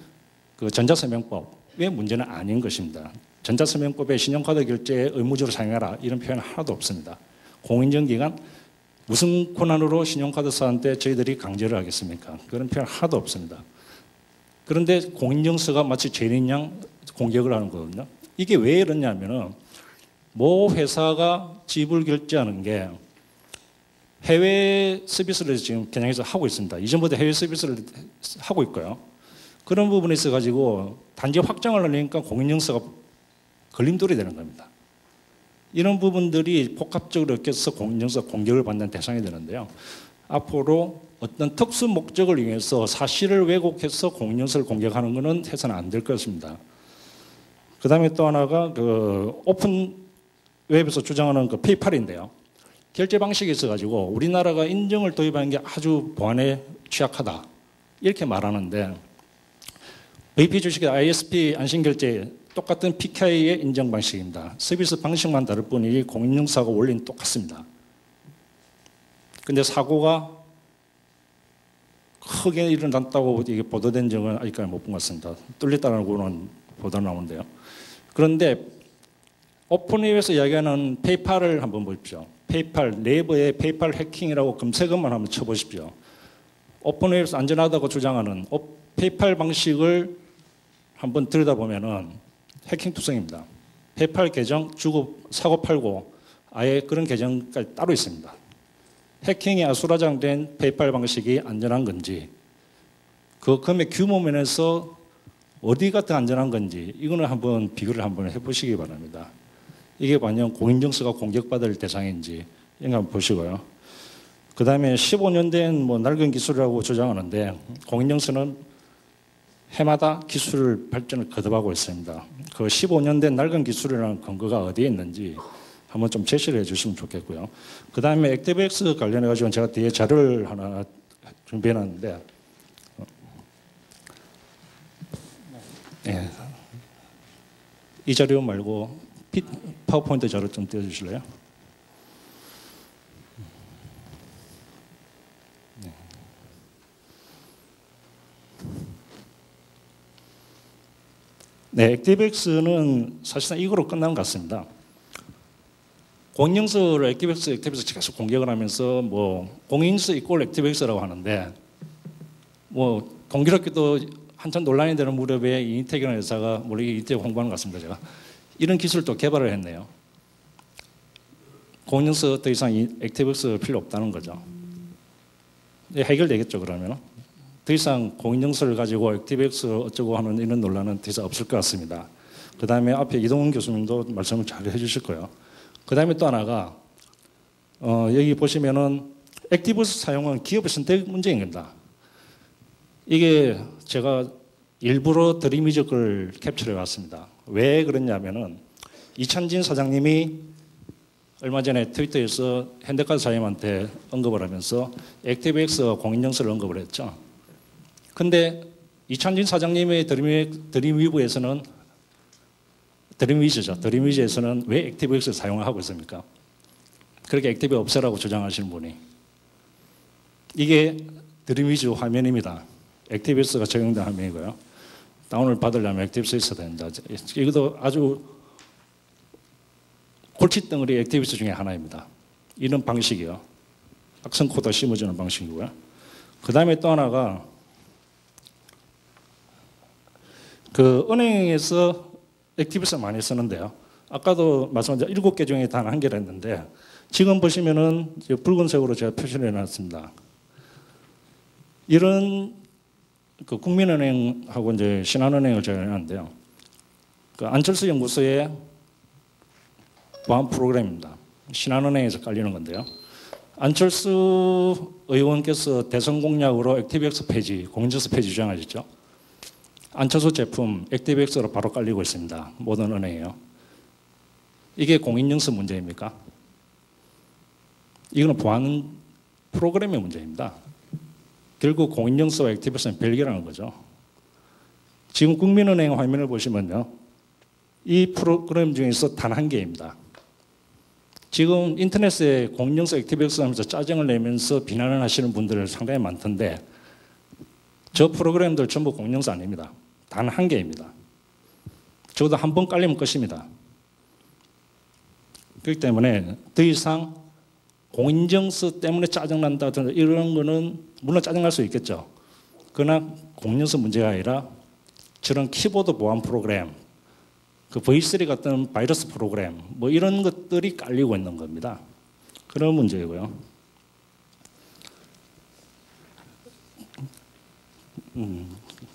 Speaker 3: 그 전자서명법의 문제는 아닌 것입니다. 전자서명법에 신용카드 결제에 의무적으로 사용하라 이런 표현 하나도 없습니다. 공인인증기관 무슨 권한으로 신용카드사한테 저희들이 강제를 하겠습니까? 그런 표현 하나도 없습니다. 그런데 공인인증서가 마치 죄인 양 공격을 하는 거거든요. 이게 왜 이러냐면은 모 회사가 지불 결제하는 게 해외 서비스를 지금 겨냥해서 하고 있습니다. 이전부터 해외 서비스를 하고 있고요. 그런 부분에 있어 가지고 단지 확장을 하려니까 공인인증서가 걸림돌이 되는 겁니다. 이런 부분들이 복합적으로 엮여서 공인인증서 공격을 받는 대상이 되는데요. 앞으로 어떤 특수 목적을 이용해서 사실을 왜곡해서 공인인증서를 공격하는 것은 해서는 안 될 것입니다. 그 다음에 또 하나가 그 오픈 웹에서 주장하는 그 페이팔인데요. 결제 방식이 있어가지고 우리나라가 인증을 도입하는 게 아주 보안에 취약하다 이렇게 말하는데 VP 주식의 ISP 안심결제 똑같은 PKI의 인증 방식입니다. 서비스 방식만 다를 뿐이 공인인증서하고 원리는 똑같습니다. 근데 사고가 크게 일어났다고 이게 보도된 적은 아직까지 못 본 것 같습니다. 뚫렸다는 보도 나오는데요. 그런데 오픈웹에서 이야기하는 페이팔을 한번 보십시오. 페이팔, 네이버에 페이팔 해킹이라고 검색어만 한번 쳐보십시오. 오픈웹에서 안전하다고 주장하는 페이팔 방식을 한번 들여다보면은 해킹 투성입니다. 페이팔 계정 주고 사고 팔고 아예 그런 계정까지 따로 있습니다. 해킹이 아수라장된 페이팔 방식이 안전한 건지 그 금액 규모 면에서 어디가 더 안전한 건지 이거는 한번 비교를 한번 해보시기 바랍니다. 이게 과연 공인인증서가 공격받을 대상인지 이거 한번 보시고요. 그 다음에 15년 된 뭐 낡은 기술이라고 주장하는데 공인인증서는 해마다 기술 발전을 거듭하고 있습니다. 그 15년 된 낡은 기술이라는 근거가 어디에 있는지 한번 좀 제시를 해주시면 좋겠고요. 그 다음에 액티브엑스 관련해가지고 제가 뒤에 자료를 하나 준비해놨는데 네. 이 자료 말고 파워포인트 자료 좀 띄워주실래요? 네. 네, 액티브엑스는 사실상 이거로 끝난 것 같습니다. 공인인증서를 액티브엑스 계속 공격을 하면서 뭐 공인인증서 이꼴 액티브엑스라고 하는데 뭐 공교롭게도 한참 논란이 되는 무렵에 이인텍이라는 회사가 원래 이인텍 홍보하는 것 같습니다. 제가 이런 기술도 개발을 했네요. 공인인증서 더 이상 액티브엑스 필요 없다는 거죠. 해결되겠죠 그러면. 더 이상 공인인증서를 가지고 액티브엑스 어쩌고 하는 이런 논란은 더 이상 없을 것 같습니다. 그 다음에 앞에 이동훈 교수님도 말씀을 잘 해주실 거예요. 그 다음에 또 하나가 여기 보시면은 액티브엑스 사용은 기업의 선택 문제인 겁니다. 이게 제가 일부러 드림이즈 걸 캡처해 왔습니다. 왜 그러냐면은 이찬진 사장님이 얼마 전에 트위터에서 현대카드 사장님한테 언급을 하면서 액티브엑스가 공인인증서를 언급을 했죠. 근데 이찬진 사장님의 드림위브에서는 드림위즈죠. 드림위즈에서는 왜 액티브엑스를 사용하고 있습니까? 그렇게 액티브 없애라고 주장하시는 분이. 이게 드림위즈 화면입니다. 액티브엑스가 적용된 화면이고요. 다운을 받으려면 액티브엑스 있어야 된다. 이것도 아주 골칫덩어리 액티브엑스 중에 하나입니다. 이런 방식이요. 악성 코드 심어주는 방식이고요. 그 다음에 또 하나가 그 은행에서 액티비스를 많이 쓰는데요. 아까도 말씀드린 7개 중에 단 1개를 했는데 지금 보시면은 붉은색으로 제가 표시를 해놨습니다. 이런 그 국민은행하고 이제 신한은행을 제가 해놨는데요. 그 안철수 연구소의 보안 프로그램입니다. 신한은행에서 깔리는 건데요. 안철수 의원께서 대선 공약으로 액티브엑스 폐지, 공인증서 폐지 주장하셨죠. 안철수 제품 액티브엑스로 바로 깔리고 있습니다. 모든 은행이요. 이게 공인증서 문제입니까? 이거는 보안 프로그램의 문제입니다. 결국 공인증서와 액티브엑스는 별개라는 거죠. 지금 국민은행 화면을 보시면요. 이 프로그램 중에서 단 1개입니다. 지금 인터넷에 공인증서 액티브엑스 하면서 짜증을 내면서 비난을 하시는 분들 상당히 많던데 저 프로그램들 전부 공인증서 아닙니다. 단 1개입니다. 적어도 한 번 깔리면 끝입니다. 그렇기 때문에 더 이상 공인증서 때문에 짜증난다든지 이런 거는 물론 짜증날 수 있겠죠. 그러나 공인증서 문제가 아니라 저런 키보드 보안 프로그램, 그 V3 같은 바이러스 프로그램 뭐 이런 것들이 깔리고 있는 겁니다. 그런 문제이고요.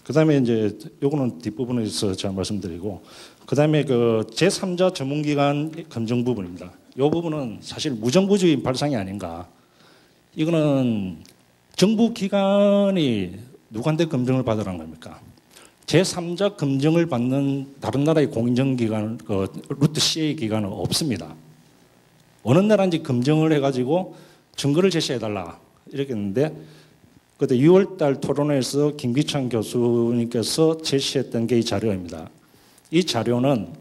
Speaker 3: 그다음에 이제 요거는 뒷부분에서 제가 말씀드리고 그다음에 그 제3자 전문기관 검증 부분입니다. 이 부분은 사실 무정부주의 발상이 아닌가. 이거는 정부 기관이 누구한테 검증을 받으라는 겁니까? 제3자 검증을 받는 다른 나라의 공인정기관, 그 루트 CA 기관은 없습니다. 어느 나라인지 검증을 해가지고 증거를 제시해달라 이렇게 했는데 그때 6월달 토론회에서 김기찬 교수님께서 제시했던 게 이 자료입니다. 이 자료는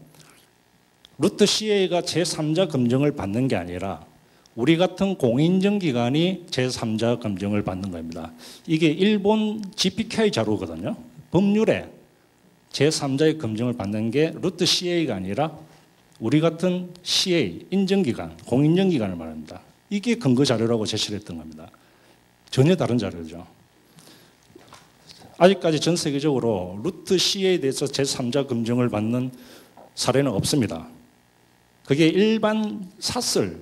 Speaker 3: 루트 CA가 제3자 검증을 받는 게 아니라 우리 같은 공인정기관이 제3자 검증을 받는 겁니다. 이게 일본 GPK 자료거든요. 법률에 제3자의 검증을 받는 게 루트 CA가 아니라 우리 같은 CA, 인정기관, 공인정기관을 말합니다. 이게 근거 자료라고 제시를 했던 겁니다. 전혀 다른 자료죠. 아직까지 전 세계적으로 루트 CA에 대해서 제3자 검증을 받는 사례는 없습니다. 그게 일반 사슬,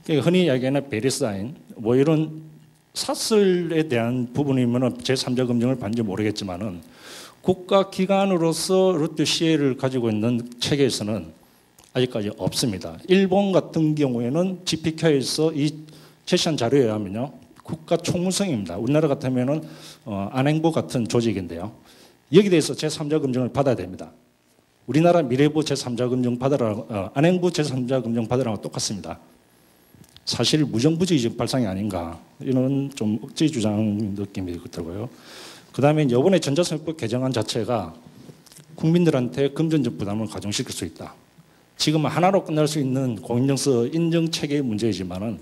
Speaker 3: 흔히 이야기하는 베리사인, 뭐 이런 사슬에 대한 부분이면 제3자 검증을 받는지 모르겠지만은 국가기관으로서 루트 CA를 가지고 있는 체계에서는 아직까지 없습니다. 일본 같은 경우에는 GPK에서 이 제시한 자료에 의하면요. 국가 총무성입니다. 우리나라 같으면은 안행부 같은 조직인데요. 여기 대해서 제3자 검증을 받아야 됩니다. 우리나라 미래부 제3자 검증 받으라, 안행부 제3자 검증 받으라고 똑같습니다. 사실 무정부주의 발상이 아닌가 이런 좀 억지 주장 느낌이 들고요. 그 다음에 이번에 전자성법 개정안 자체가 국민들한테 금전적 부담을 가중시킬 수 있다. 지금 하나로 끝날 수 있는 공인증서 인증 체계의 문제이지만은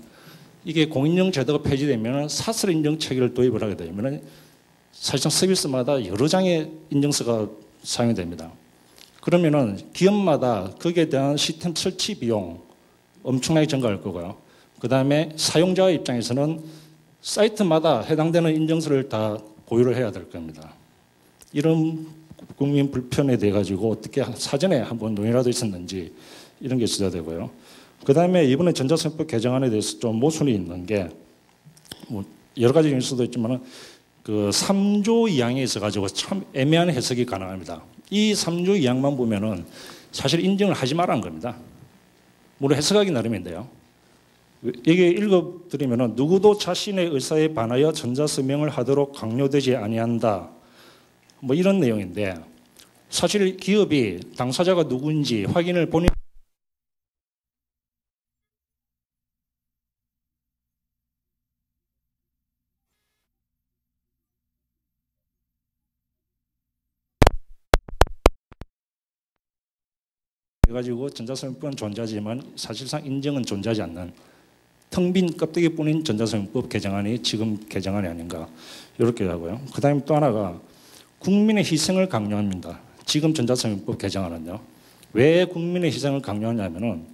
Speaker 3: 이게 공인증 제도가 폐지되면 사설 인증 체계를 도입을 하게 되면 사실상 서비스마다 여러 장의 인증서가 사용이 됩니다. 그러면은 기업마다 거기에 대한 시스템 설치 비용 엄청나게 증가할 거고요. 그 다음에 사용자 입장에서는 사이트마다 해당되는 인증서를 다 고유를 해야 될 겁니다. 이런 국민 불편에 대해 가지고 어떻게 사전에 한번 논의라도 있었는지 이런 게 있어야 되고요. 그 다음에 이번에 전자성법 개정안에 대해서 좀 모순이 있는 게 뭐 여러 가지 일 수도 있지만 그 3조 2항에 있어 가지고 참 애매한 해석이 가능합니다. 이 3조 2항만 보면은 사실 인증을 하지 말라는 겁니다. 물론 해석하기 나름인데요. 이게 읽어드리면은 누구도 자신의 의사에 반하여 전자서명을 하도록 강요되지 아니한다. 뭐 이런 내용인데 사실 기업이 당사자가 누구인지 확인을 본인 해가지고 전자서명법은 존재하지만 사실상 인증은 존재하지 않는 텅 빈 껍데기뿐인 전자서명법 개정안이 지금 개정안이 아닌가 이렇게 하고요. 그 다음에 또 하나가 국민의 희생을 강요합니다. 지금 전자서명법 개정안은요. 왜 국민의 희생을 강요하냐면은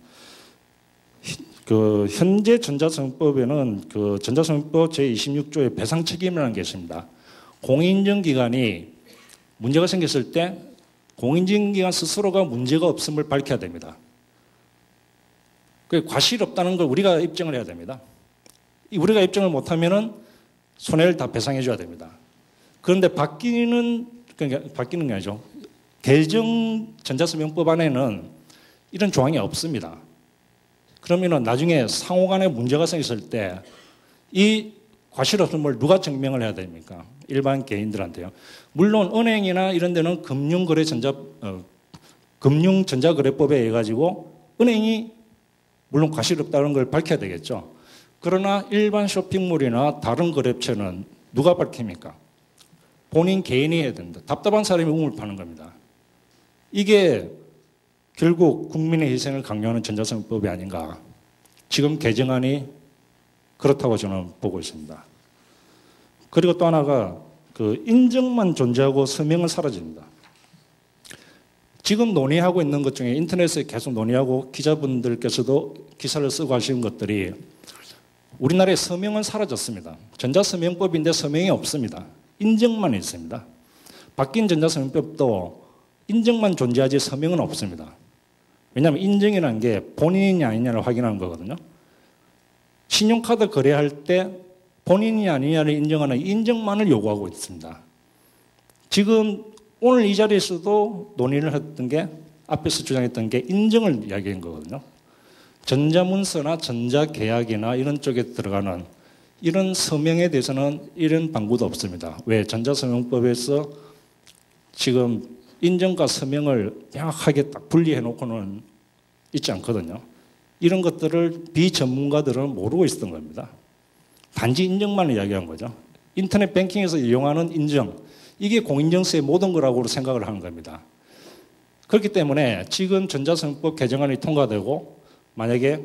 Speaker 3: 그 현재 전자성법에는 그 전자성법 제26조의 배상 책임이라는 게 있습니다. 공인인증기관이 문제가 생겼을 때 공인인증기관 스스로가 문제가 없음을 밝혀야 됩니다. 그 과실이 없다는 걸 우리가 입증을 해야 됩니다. 우리가 입증을 못하면은 손해를 다 배상해 줘야 됩니다. 그런데 바뀌는 게 아니죠. 개정 전자서명법 안에는 이런 조항이 없습니다. 그러면은 나중에 상호간에 문제가 생겼을 때 이 과실 없음을 누가 증명을 해야 됩니까? 일반 개인들한테요. 물론 은행이나 이런 데는 금융전자거래법에 의해 가지고 은행이 물론 과실 없다는 걸 밝혀야 되겠죠. 그러나 일반 쇼핑몰이나 다른 거래처는 누가 밝힙니까? 본인 개인이 해야 된다. 답답한 사람이 우물 파는 겁니다. 이게 결국 국민의 희생을 강요하는 전자성법이 아닌가. 지금 개정안이 그렇다고 저는 보고 있습니다. 그리고 또 하나가 그 인증만 존재하고 서명은 사라집니다. 지금 논의하고 있는 것 중에 인터넷에 계속 논의하고 기자분들께서도 기사를 쓰고 하시는 것들이 우리나라의 서명은 사라졌습니다. 전자서명법인데 서명이 없습니다. 인증만 있습니다. 바뀐 전자서명법도 인증만 존재하지 서명은 없습니다. 왜냐하면 인증이라는 게 본인이 아니냐를 확인하는 거거든요. 신용카드 거래할 때 본인이 아니냐를 인정하는 인증만을 요구하고 있습니다. 지금 오늘 이 자리에서도 논의를 했던 게 앞에서 주장했던 게 인증을 이야기한 거거든요. 전자문서나 전자계약이나 이런 쪽에 들어가는 이런 서명에 대해서는 이런 방구도 없습니다. 왜? 전자서명법에서 지금 인증과 서명을 명확하게 딱 분리해 놓고는 있지 않거든요. 이런 것들을 비전문가들은 모르고 있었던 겁니다. 단지 인증만 이야기한 거죠. 인터넷 뱅킹에서 이용하는 인증, 이게 공인증서의 모든 거라고 생각을 하는 겁니다. 그렇기 때문에 지금 전자서명법 개정안이 통과되고 만약에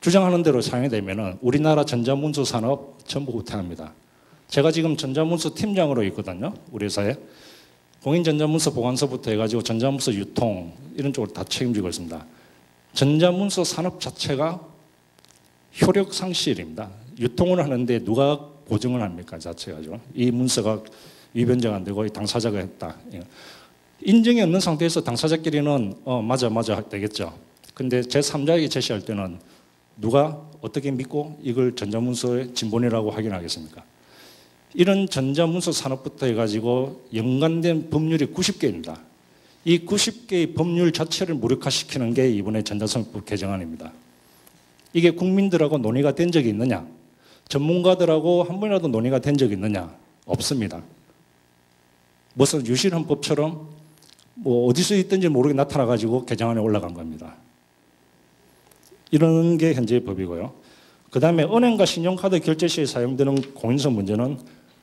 Speaker 3: 주장하는 대로 사용이 되면 우리나라 전자문서 산업 전부 후퇴합니다. 제가 지금 전자문서 팀장으로 있거든요. 우리 회사에. 공인전자문서 보관서부터 해가지고 전자문서 유통 이런 쪽을 다 책임지고 있습니다. 전자문서 산업 자체가 효력 상실입니다. 유통을 하는데 누가 보증을 합니까? 자체가. 이 문서가 위변제가 안 되고 당사자가 했다. 인증이 없는 상태에서 당사자끼리는 맞아 되겠죠. 근데 제3자에게 제시할 때는 누가 어떻게 믿고 이걸 전자문서의 진본이라고 확인하겠습니까? 이런 전자문서 산업부터 해가지고 연관된 법률이 90개입니다. 이 90개의 법률 자체를 무력화시키는 게 이번에 전자서명법 개정안입니다. 이게 국민들하고 논의가 된 적이 있느냐? 전문가들하고 한 번이라도 논의가 된 적이 있느냐? 없습니다. 무슨 유실헌법처럼 뭐 어디서 있든지 모르게 나타나가지고 개정안에 올라간 겁니다. 이런 게 현재의 법이고요. 그 다음에 은행과 신용카드 결제 시에 사용되는 공인서 문제는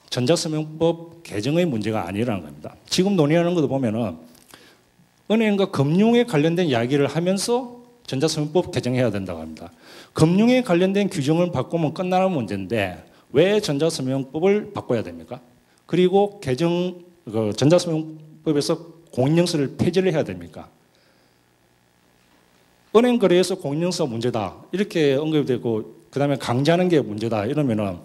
Speaker 3: 전자서명법 개정의 문제가 아니라는 겁니다. 지금 논의하는 것도 보면은 은행과 금융에 관련된 이야기를 하면서 전자서명법 개정해야 된다고 합니다. 금융에 관련된 규정을 바꾸면 끝나는 문제인데 왜 전자서명법을 바꿔야 됩니까? 그리고 전자서명법에서 공인증서를 폐지를 해야 됩니까? 은행 거래에서 공인증서 문제다 이렇게 언급이 되고 그 다음에 강제하는 게 문제다 이러면은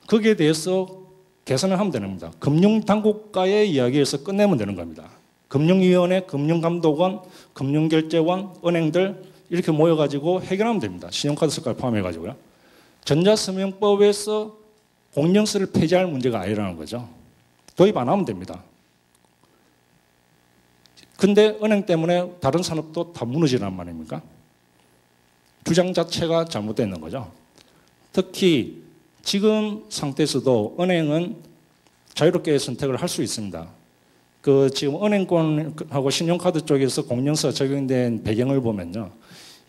Speaker 3: 거기에 대해서 개선을 하면 되는 겁니다. 금융당국과의 이야기에서 끝내면 되는 겁니다. 금융위원회, 금융감독원, 금융결제원, 은행들 이렇게 모여가지고 해결하면 됩니다. 신용카드까지 포함해가지고요. 전자서명법에서 공인증서를 폐지할 문제가 아니라는 거죠. 도입 안 하면 됩니다. 근데 은행 때문에 다른 산업도 다 무너지란 말입니까? 주장 자체가 잘못되어 있는 거죠. 특히 지금 상태에서도 은행은 자유롭게 선택을 할 수 있습니다. 지금 은행권하고 신용카드 쪽에서 공인증서 적용된 배경을 보면요.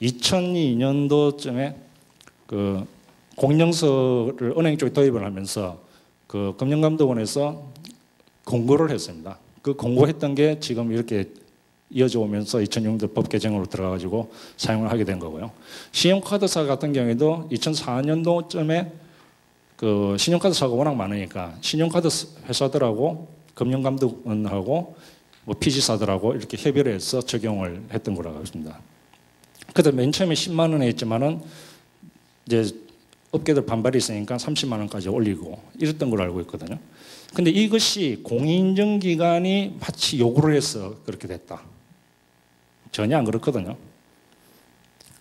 Speaker 3: 2002년도쯤에 공인증서를 은행 쪽에 도입을 하면서 금융감독원에서 공고를 했습니다. 그 공고했던 게 지금 이렇게 이어져 오면서 2006년도 법 개정으로 들어가가지고 사용을 하게 된 거고요. 신용카드사 같은 경우에도 2004년도쯤에 신용카드사가 워낙 많으니까 신용카드 회사들하고 금융감독원하고 피지사들하고 이렇게 협의를 해서 적용을 했던 거라고 합니다. 그때 맨 처음에 10만 원에 했지만은 이제 업계들 반발이 있으니까 30만 원까지 올리고 이랬던 걸 알고 있거든요. 근데 이것이 공인인증기관이 마치 요구를 해서 그렇게 됐다. 전혀 안 그렇거든요.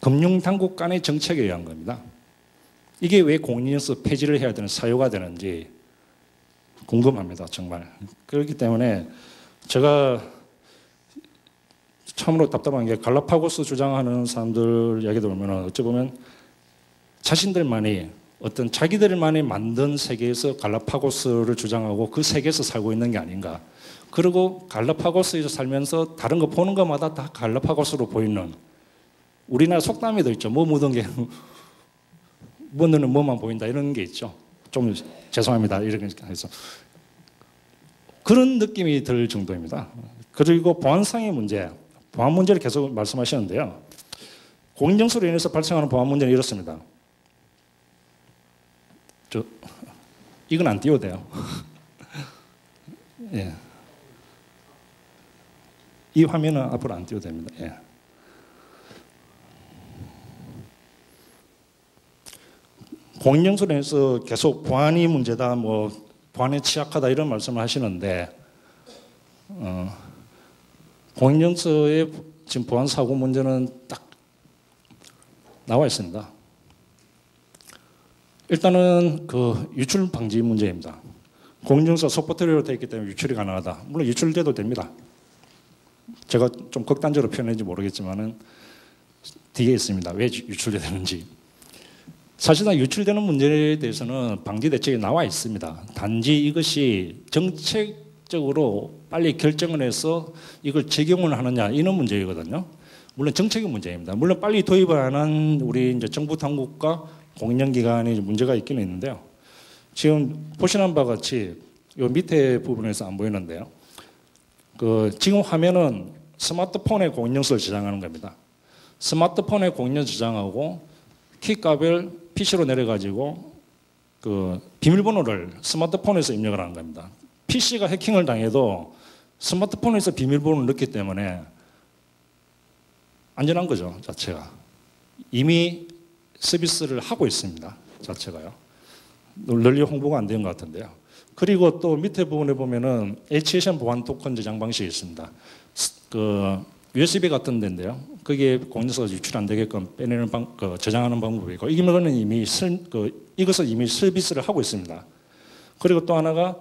Speaker 3: 금융당국 간의 정책에 의한 겁니다. 이게 왜 공인인증서 폐지를 해야 되는 사유가 되는지 궁금합니다. 정말. 그렇기 때문에 제가 참으로 답답한 게 갈라파고스 주장하는 사람들 이야기 들으면 어찌 보면 자신들만이 어떤 자기들만이 만든 세계에서 갈라파고스를 주장하고 그 세계에서 살고 있는 게 아닌가. 그리고 갈라파고스에서 살면서 다른 거 보는 것마다 다 갈라파고스로 보이는 우리나라 속담에도 있죠. 뭐 묻은 게 뭐는 뭐만 보인다 이런 게 있죠. 좀 죄송합니다. 이렇게 해서 그런 느낌이 들 정도입니다. 그리고 보안상의 문제, 보안 문제를 계속 말씀하시는데요. 공인증서로 인해서 발생하는 보안 문제는 이렇습니다. 이건 안 띄워도 돼요. 예. 이 화면은 앞으로 안 띄워도 됩니다. 예. 공인증서로 인해서 계속 보안이 문제다, 뭐 보안에 취약하다 이런 말씀을 하시는데 공인증서의 지금 보안 사고 문제는 딱 나와 있습니다. 일단은 그 유출 방지 문제입니다. 공인증서 소프트웨어로 되어 있기 때문에 유출이 가능하다. 물론 유출돼도 됩니다. 제가 좀 극단적으로 표현했는지 모르겠지만은 뒤에 있습니다. 왜 유출되는지. 사실상 유출되는 문제에 대해서는 방지 대책이 나와 있습니다. 단지 이것이 정책적으로 빨리 결정을 해서 이걸 적용을 하느냐 이런 문제이거든요. 물론 정책의 문제입니다. 물론 빨리 도입을 안 한 우리 이제 정부 당국과 공인중개기관이 문제가 있기는 있는데요. 지금 보시는 바와 같이 이 밑에 부분에서 안 보이는데요. 지금 화면은 스마트폰에 공인증서를 저장하는 겁니다. 스마트폰에 공인증서 저장하고 키값을 PC로 내려가지고 비밀번호를 스마트폰에서 입력을 하는 겁니다. PC가 해킹을 당해도 스마트폰에서 비밀번호를 넣기 때문에 안전한 거죠, 자체가. 이미 서비스를 하고 있습니다, 자체가요. 널리 홍보가 안 된 것 같은데요. 그리고 또 밑에 부분에 보면은 HSM 보안 토큰 저장 방식이 있습니다. USB 같은 데인데요. 그게 공인증서가 유출 안 되게끔 빼내는 저장하는 방법이고, 이거는 이미 이것을 이미 서비스를 하고 있습니다. 그리고 또 하나가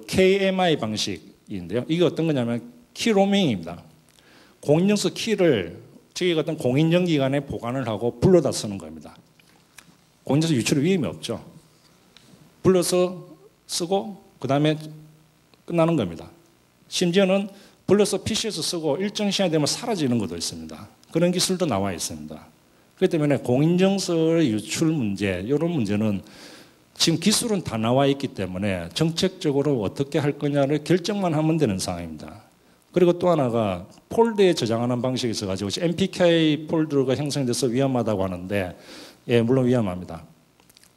Speaker 3: KMI 방식인데요. 이게 어떤 거냐면 키로밍입니다. 공인증서 키를 저기 같은 공인정기관에 보관을 하고 불러다 쓰는 겁니다. 공인증서 유출 위험이 없죠. 불러서 쓰고 그 다음에 끝나는 겁니다. 심지어는 불러서 PC에서 쓰고 일정 시간이 되면 사라지는 것도 있습니다. 그런 기술도 나와 있습니다. 그렇기 때문에 공인증서의 유출 문제, 이런 문제는 지금 기술은 다 나와 있기 때문에 정책적으로 어떻게 할 거냐를 결정만 하면 되는 상황입니다. 그리고 또 하나가 폴드에 저장하는 방식이 있어가지고 MPK 폴더가 형성돼서 위험하다고 하는데, 예, 물론 위험합니다.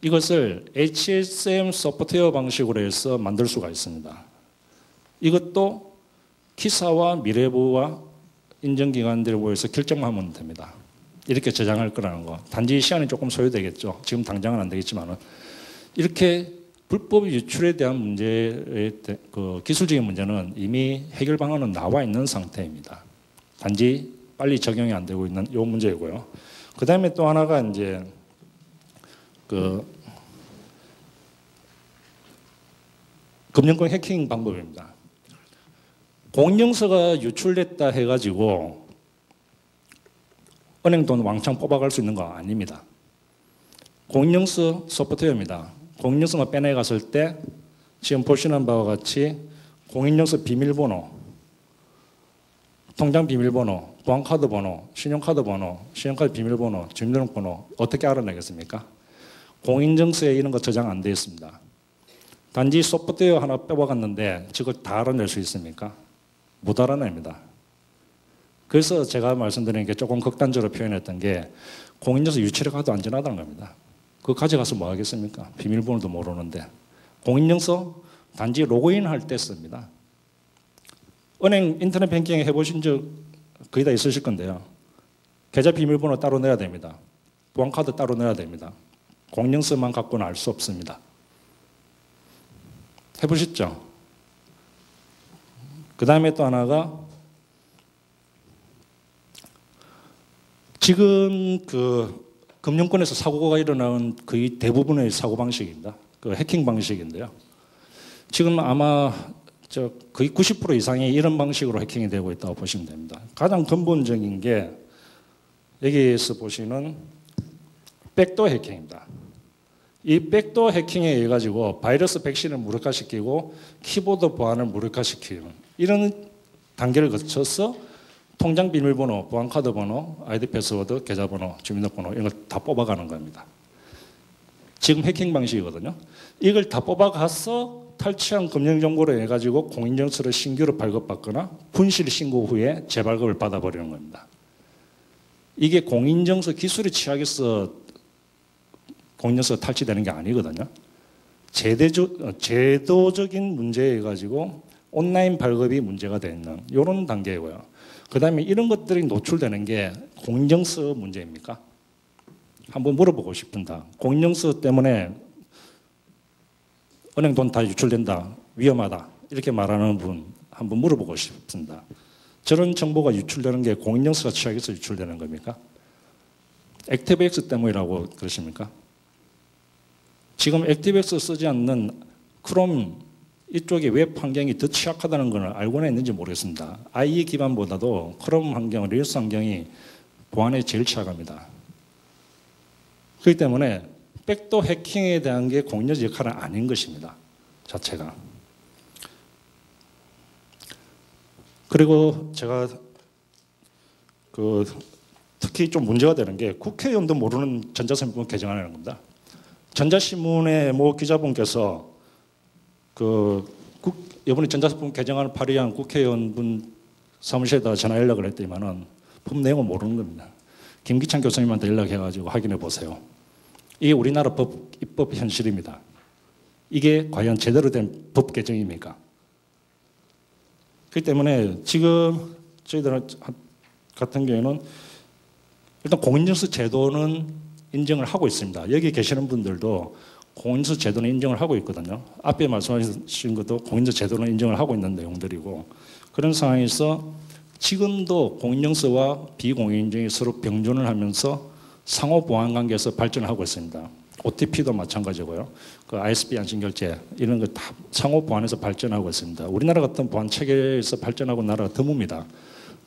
Speaker 3: 이것을 HSM 소프트웨어 방식으로 해서 만들 수가 있습니다. 이것도 기사와 미래부와 인정기관들에 모여서 결정만 하면 됩니다. 이렇게 저장할 거라는 거. 단지 시간이 조금 소요되겠죠. 지금 당장은 안 되겠지만은. 이렇게 불법 유출에 대한 문제의 기술적인 문제는 이미 해결 방안은 나와 있는 상태입니다. 단지 빨리 적용이 안 되고 있는 이 문제이고요. 그 다음에 또 하나가 이제 금융권 해킹 방법입니다. 공인증서가 유출됐다 해가지고 은행 돈 왕창 뽑아갈 수 있는 거 아닙니다. 공인증서 소프트웨어입니다. 공인증서만 빼내갔을 때 지금 보시는 바와 같이 공인증서 비밀번호, 통장 비밀번호, 보안카드 번호, 신용카드 번호, 신용카드 비밀번호, 주민등록번호 어떻게 알아내겠습니까? 공인증서에 이런 거 저장 안 되어 있습니다. 단지 소프트웨어 하나 빼와갔는데 저걸 다 알아낼 수 있습니까? 못 알아냅니다. 그래서 제가 말씀드린 게 조금 극단적으로 표현했던 게 공인증서 유출에 가도 안전하다는 겁니다. 그거 가져가서 뭐 하겠습니까? 비밀번호도 모르는데. 공인증서 단지 로그인 할 때 씁니다. 은행 인터넷 뱅킹 해보신 적 거의 다 있으실 건데요. 계좌 비밀번호 따로 내야 됩니다. 보안카드 따로 내야 됩니다. 공인증서만 갖고는 알 수 없습니다. 해보셨죠? 그 다음에 또 하나가 지금 그 금융권에서 사고가 일어나는 거의 대부분의 사고 방식입니다. 그 해킹 방식인데요. 지금 아마 거의 90% 이상이 이런 방식으로 해킹이 되고 있다고 보시면 됩니다. 가장 근본적인 게 여기에서 보시는 백도어 해킹입니다. 이 백도어 해킹에 의해 가지고 바이러스 백신을 무력화시키고 키보드 보안을 무력화시키는 이런 단계를 거쳐서 통장 비밀번호, 보안카드 번호, 아이디 패스워드, 계좌번호, 주민등록번호 이런 걸 다 뽑아가는 겁니다. 지금 해킹 방식이거든요. 이걸 다 뽑아가서 탈취한 금융정보를 해 가지고 공인증서를 신규로 발급받거나 분실 신고 후에 재발급을 받아버리는 겁니다. 이게 공인증서 기술이 취약해서 공인증서 탈취되는 게 아니거든요. 제도적인 문제에 의해 가지고 온라인 발급이 문제가 되는 이런 단계고요. 그 다음에 이런 것들이 노출되는 게 공인증서 문제입니까? 한번 물어보고 싶습니다. 공인증서 때문에 은행 돈 다 유출된다, 위험하다 이렇게 말하는 분 한번 물어보고 싶습니다. 저런 정보가 유출되는 게 공인증서가 취약해서 유출되는 겁니까? 액티브엑스 때문이라고 그러십니까? 지금 액티브엑스 쓰지 않는 크롬 이쪽의 웹 환경이 더 취약하다는 걸 알고는 있는지 모르겠습니다. IE 기반보다도 크롬 환경, 리눅스 환경이 보안에 제일 취약합니다. 그렇기 때문에 백도 해킹에 대한 게 공인증서 역할은 아닌 것입니다. 자체가. 그리고 제가 특히 좀 문제가 되는 게 국회의원도 모르는 전자신문 개정하는 겁니다. 전자신문의 모 기자분께서 이번에 전자신문 개정안을 발의한 국회의원분 사무실에다 전화 연락을 했더니만은 법 내용을 모르는 겁니다. 김기찬 교수님한테 연락해가지고 확인해 보세요. 이게 우리나라 입법 현실입니다. 이게 과연 제대로 된 법 개정입니까? 그렇기 때문에 지금 저희들 같은 경우에는 일단 공인증서 제도는 인정을 하고 있습니다. 여기 계시는 분들도 공인증서 제도는 인정을 하고 있거든요. 앞에 말씀하신 것도 공인증서 제도는 인정을 하고 있는 내용들이고 그런 상황에서 지금도 공인증서와 비공인증이 서로 병존을 하면서 상호 보안 관계에서 발전을 하고 있습니다. OTP도 마찬가지고요. 그 ISP 안심결제 이런 거 다 상호 보안에서 발전하고 있습니다. 우리나라 같은 보안 체계에서 발전하고 나라가 드뭅니다.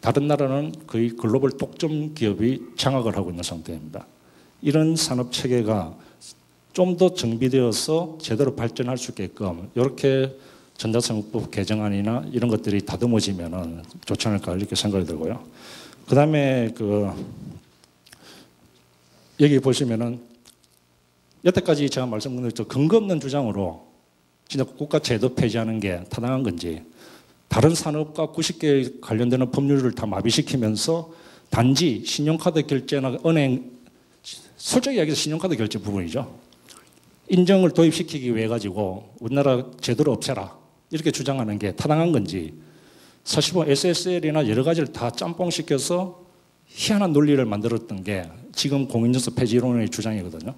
Speaker 3: 다른 나라는 거의 글로벌 독점 기업이 장악을 하고 있는 상태입니다. 이런 산업 체계가 좀 더 정비되어서 제대로 발전할 수 있게끔 이렇게 전자상법 개정안이나 이런 것들이 다듬어지면 좋지 않을까 이렇게 생각이 들고요. 그 다음에 여기 보시면은 여태까지 제가 말씀드린 근거 없는 주장으로 진짜 국가 제도 폐지하는 게 타당한 건지 다른 산업과 90개 관련되는 법률을 다 마비시키면서 단지 신용카드 결제나 은행 솔직히 얘기해서 신용카드 결제 부분이죠. 인정을 도입시키기 위해 가지고 우리나라 제도를 없애라 이렇게 주장하는 게 타당한 건지 사실 보면 SSL이나 여러 가지를 다 짬뽕시켜서 희한한 논리를 만들었던 게 지금 공인증서 폐지 이론의 주장이거든요.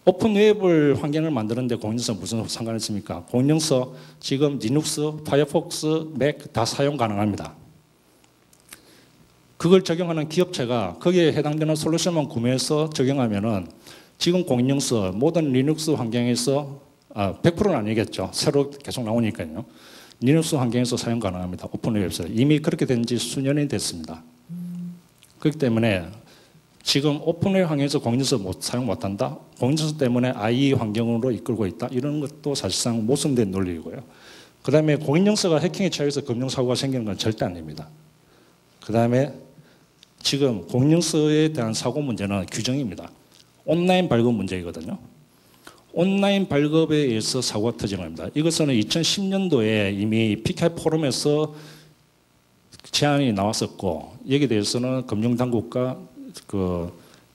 Speaker 3: 오픈 웹을 환경을 만드는데 공인증서 무슨 상관이 있습니까? 공인증서 지금 리눅스, 파이어폭스, 맥 다 사용 가능합니다. 그걸 적용하는 기업체가 거기에 해당되는 솔루션만 구매해서 적용하면은 지금 공인증서 모든 리눅스 환경에서 100%는 아니겠죠. 새로 계속 나오니까요. 리눅스 환경에서 사용 가능합니다. 오픈 웹에서 이미 그렇게 된 지 수년이 됐습니다. 그렇기 때문에 지금 오픈웨어 환경에서 공인증서 사용 못한다? 공인증서 때문에 IE 환경으로 이끌고 있다? 이런 것도 사실상 모순된 논리이고요. 그 다음에 공인증서가 해킹에 취해서 금융사고가 생기는 건 절대 아닙니다. 그 다음에 지금 공인증서에 대한 사고 문제는 규정입니다. 온라인 발급 문제이거든요. 온라인 발급에 의해서 사고가 터지는 겁니다. 이것은 2010년도에 이미 PKI 포럼에서 제안이 나왔었고 여기에 대해서는 금융당국과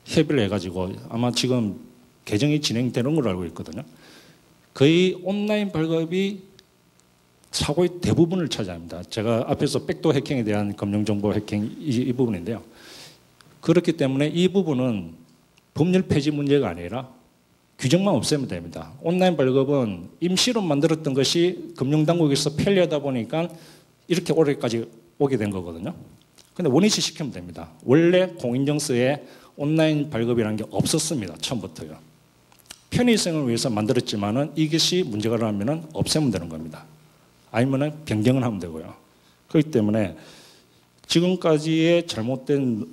Speaker 3: 협의를 해가지고 아마 지금 개정이 진행되는 걸로 알고 있거든요. 거의 온라인 발급이 사고의 대부분을 차지합니다. 제가 앞에서 백도 해킹에 대한 금융정보 해킹 이 부분인데요. 그렇기 때문에 이 부분은 법률 폐지 문제가 아니라 규정만 없애면 됩니다. 온라인 발급은 임시로 만들었던 것이 금융당국에서 편리하다 보니까 이렇게 올해까지 오게 된 거거든요. 근데 원위치 시키면 됩니다. 원래 공인증서에 온라인 발급이라는 게 없었습니다. 처음부터요. 편의성을 위해서 만들었지만은 이것이 문제가 나면 없애면 되는 겁니다. 아니면은 변경을 하면 되고요. 그렇기 때문에 지금까지의 잘못된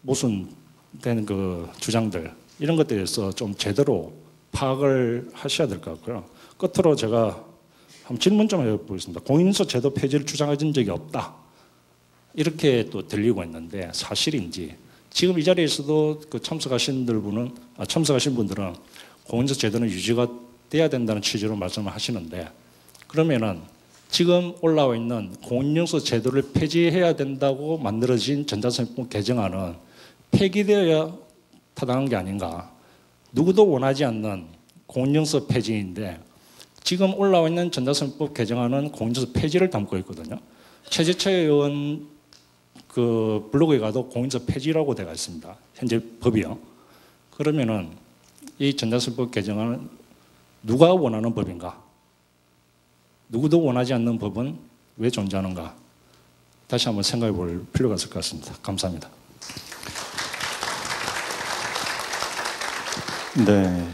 Speaker 3: 모순된 그 주장들 이런 것들에 대해서 좀 제대로 파악을 하셔야 될 것 같고요. 끝으로 제가 한번 질문 좀 해보겠습니다. 공인인증서 제도 폐지를 주장하신 적이 없다. 이렇게 또 들리고 있는데 사실인지 지금 이 자리에서도 그 참석하신 분들은 공인인증서 제도는 유지가 돼야 된다는 취지로 말씀을 하시는데 그러면은 지금 올라와 있는 공인인증서 제도를 폐지해야 된다고 만들어진 전자상품 개정안은 폐기되어야 타당한 게 아닌가. 누구도 원하지 않는 공인인증서 폐지인데 지금 올라와 있는 전자상법 개정안은 공인인증서 폐지를 담고 있거든요. 최재철 의원 그 블로그에 가도 공인인증서 폐지라고 되어 있습니다. 현재 법이요. 그러면은 이 전자상법 개정안은 누가 원하는 법인가? 누구도 원하지 않는 법은 왜 존재하는가? 다시 한번 생각해 볼 필요가 있을 것 같습니다. 감사합니다.
Speaker 1: 네.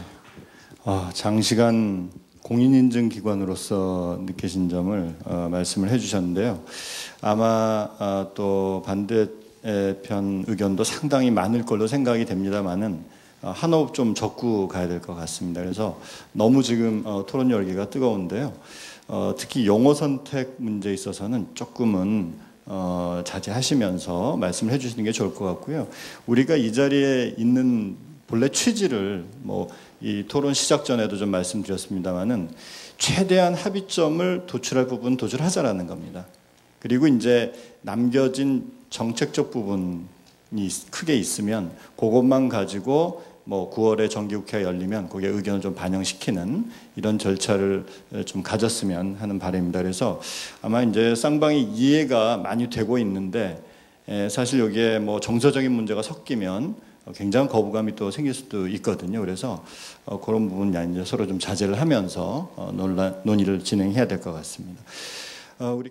Speaker 1: 장시간 공인인증기관으로서 느끼신 점을 말씀을 해주셨는데요. 아마 또 반대편 의견도 상당히 많을 걸로 생각이 됩니다만은 한 호흡 좀 적고 가야 될 것 같습니다. 그래서 너무 지금 토론 열기가 뜨거운데요. 특히 용어 선택 문제에 있어서는 조금은 자제하시면서 말씀을 해주시는 게 좋을 것 같고요. 우리가 이 자리에 있는 본래 취지를 이 토론 시작 전에도 좀 말씀드렸습니다만은 최대한 합의점을 도출할 부분 도출하자라는 겁니다. 그리고 이제 남겨진 정책적 부분이 크게 있으면 그것만 가지고 9월에 정기국회가 열리면 거기에 의견을 좀 반영시키는 이런 절차를 좀 가졌으면 하는 바람입니다. 그래서 아마 이제 쌍방이 이해가 많이 되고 있는데 사실 여기에 정서적인 문제가 섞이면 굉장한 거부감이 또 생길 수도 있거든요. 그래서 그런 부분 이제 서로 좀 자제를 하면서 논의를 진행해야 될 것 같습니다. 우리